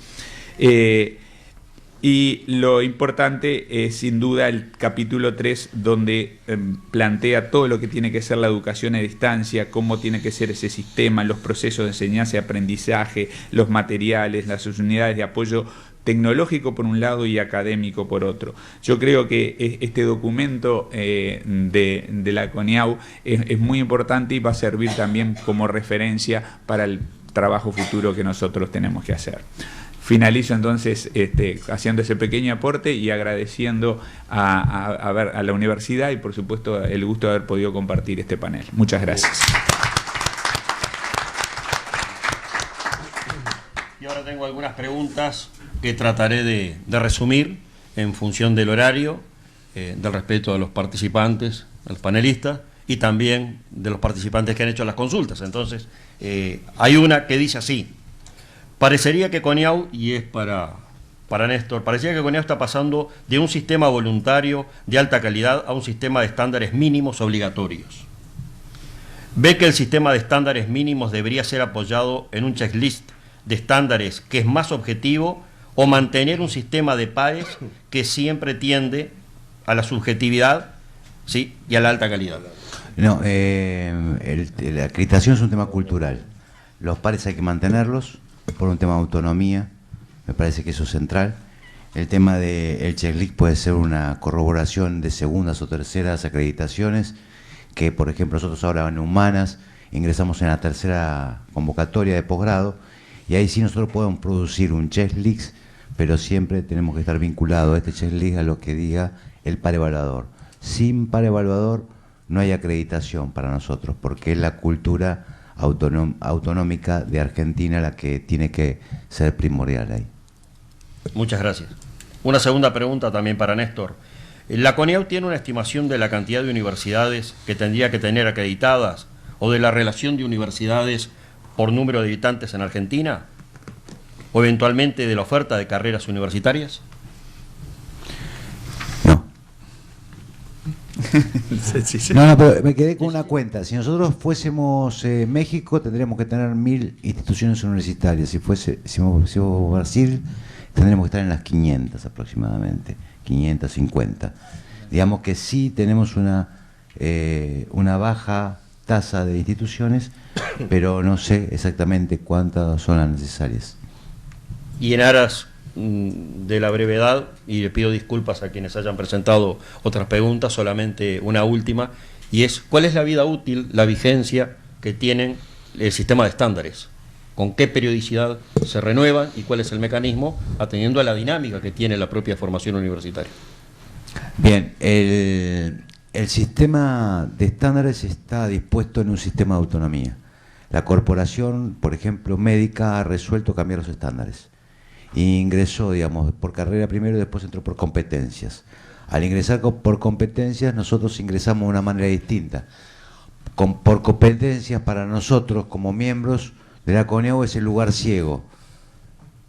Y lo importante es sin duda el capítulo 3, donde plantea todo lo que tiene que ser la educación a distancia, cómo tiene que ser ese sistema, los procesos de enseñanza y aprendizaje, los materiales, las unidades de apoyo tecnológico por un lado y académico por otro. Yo creo que este documento de la CONIAU es muy importante y va a servir también como referencia para el trabajo futuro que nosotros tenemos que hacer. Finalizo entonces haciendo ese pequeño aporte y agradeciendo a la universidad y por supuesto el gusto de haber podido compartir este panel. Muchas gracias. Y ahora tengo algunas preguntas que trataré de resumir en función del horario, del respeto a los participantes, a los panelistas, y también de los participantes que han hecho las consultas. Entonces, hay una que dice así: parecería que CONIAU, y es para Néstor, parecería que CONIAU está pasando de un sistema voluntario de alta calidad a un sistema de estándares mínimos obligatorios. ¿Ve que el sistema de estándares mínimos debería ser apoyado en un checklist de estándares que es más objetivo, o mantener un sistema de pares que siempre tiende a la subjetividad, ¿sí?, y a la alta calidad? No, la acreditación es un tema cultural. Los pares hay que mantenerlos por un tema de autonomía, me parece que eso es central. El tema del checklist puede ser una corroboración de segundas o terceras acreditaciones, que por ejemplo nosotros ahora en Humanas ingresamos en la 3ª convocatoria de posgrado, y ahí sí nosotros podemos producir un checklist, pero siempre tenemos que estar vinculados a este checklist a lo que diga el par evaluador. Sin par evaluador no hay acreditación para nosotros, porque es la cultura autonómica de Argentina la que tiene que ser primordial ahí. Muchas gracias. Una segunda pregunta también para Néstor. ¿La CONIAU tiene una estimación de la cantidad de universidades que tendría que tener acreditadas, o de la relación de universidades por número de habitantes en Argentina, o eventualmente de la oferta de carreras universitarias? No. Sí. No, pero me quedé con una cuenta. Si nosotros fuésemos México, tendríamos que tener 1000 instituciones universitarias. Si fuésemos Brasil, tendríamos que estar en las 500 aproximadamente, 550. Digamos que sí tenemos una baja tasa de instituciones, pero no sé exactamente cuántas son las necesarias. Y en aras de la brevedad, y le pido disculpas a quienes hayan presentado otras preguntas, solamente una última, y es: ¿cuál es la vida útil, la vigencia que tienen el sistema de estándares? ¿Con qué periodicidad se renuevan y cuál es el mecanismo, atendiendo a la dinámica que tiene la propia formación universitaria? Bien, el sistema de estándares está dispuesto en un sistema de autonomía. La corporación, por ejemplo, médica, ha resuelto cambiar los estándares. Ingresó, digamos, por carrera primero y después entró por competencias. Al ingresar por competencias, nosotros ingresamos de una manera distinta. Por competencias, para nosotros, como miembros de la CONIAU, es el lugar ciego.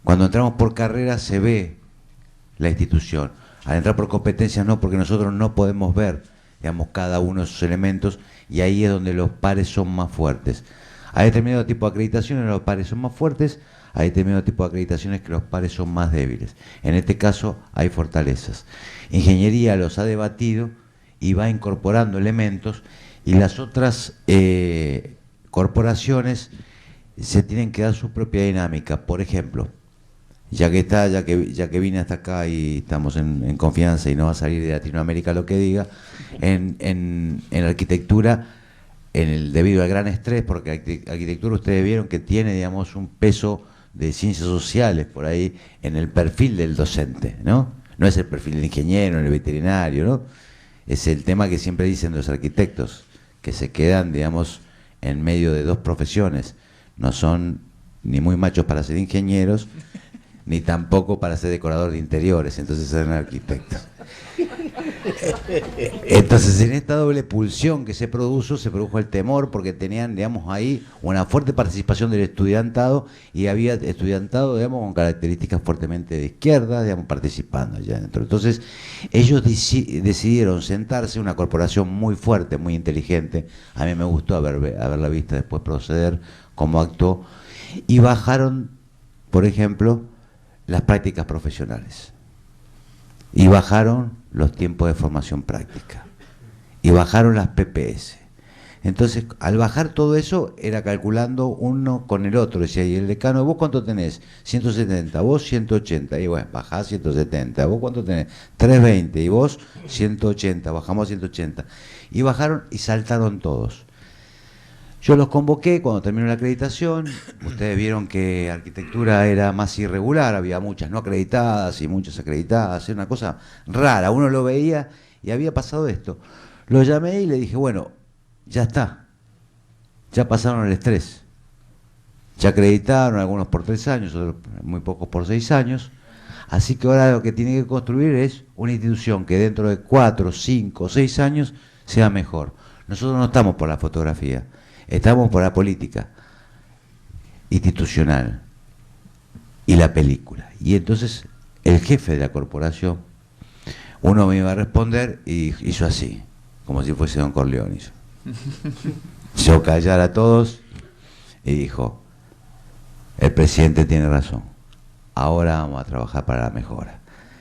Cuando entramos por carrera se ve la institución. Al entrar por competencias no, porque nosotros no podemos ver, digamos, cada uno de esos elementos, y ahí es donde los pares son más fuertes. Hay determinado tipo de acreditaciones, los pares son más fuertes, hay determinado tipo de acreditaciones que los pares son más débiles. En este caso hay fortalezas. Ingeniería los ha debatido y va incorporando elementos, y las otras corporaciones se tienen que dar su propia dinámica. Por ejemplo, ya que vine hasta acá y estamos en confianza y no va a salir de Latinoamérica lo que diga, en la arquitectura, debido al gran estrés, porque la arquitectura ustedes vieron que tiene, digamos, un peso de ciencias sociales por ahí en el perfil del docente, ¿no? No es el perfil del ingeniero, el veterinario, ¿no? Es el tema que siempre dicen los arquitectos, que se quedan, digamos, en medio de dos profesiones. No son ni muy machos para ser ingenieros, ni tampoco para ser decorador de interiores, entonces eran arquitectos. Entonces, en esta doble pulsión que se produjo el temor, porque tenían, digamos, ahí una fuerte participación del estudiantado, y había estudiantado, digamos, con características fuertemente de izquierda, digamos, participando allá adentro. Entonces, ellos decidieron sentarse, una corporación muy fuerte, muy inteligente, a mí me gustó haberla visto después proceder como actuó, y bajaron, por ejemplo, las prácticas profesionales. Y bajaron los tiempos de formación práctica. Y bajaron las PPS. Entonces, al bajar todo eso, era calculando uno con el otro. Decía, y el decano, ¿vos cuánto tenés? 170, vos 180. Y bueno, bajás 170. ¿Vos cuánto tenés? 320. Y vos 180. Bajamos a 180. Y bajaron y saltaron todos. Yo los convoqué cuando terminó la acreditación. Ustedes vieron que arquitectura era más irregular, había muchas no acreditadas y muchas acreditadas, era una cosa rara, uno lo veía y había pasado esto. Lo llamé y le dije, bueno, ya está, ya pasaron el estrés, ya acreditaron algunos por 3 años, otros muy pocos por 6 años, así que ahora lo que tiene que construir es una institución que dentro de 4, 5, 6 años sea mejor. Nosotros no estamos por la fotografía, estamos por la política institucional y la película. Y entonces el jefe de la corporación, uno me iba a responder y hizo así, como si fuese Don Corleone. Hizo callar a todos y dijo, el presidente tiene razón, ahora vamos a trabajar para la mejora.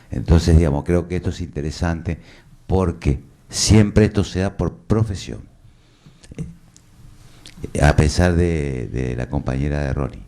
Entonces, digamos, creo que esto es interesante porque siempre esto se da por profesión. A pesar de la compañera de Ronnie.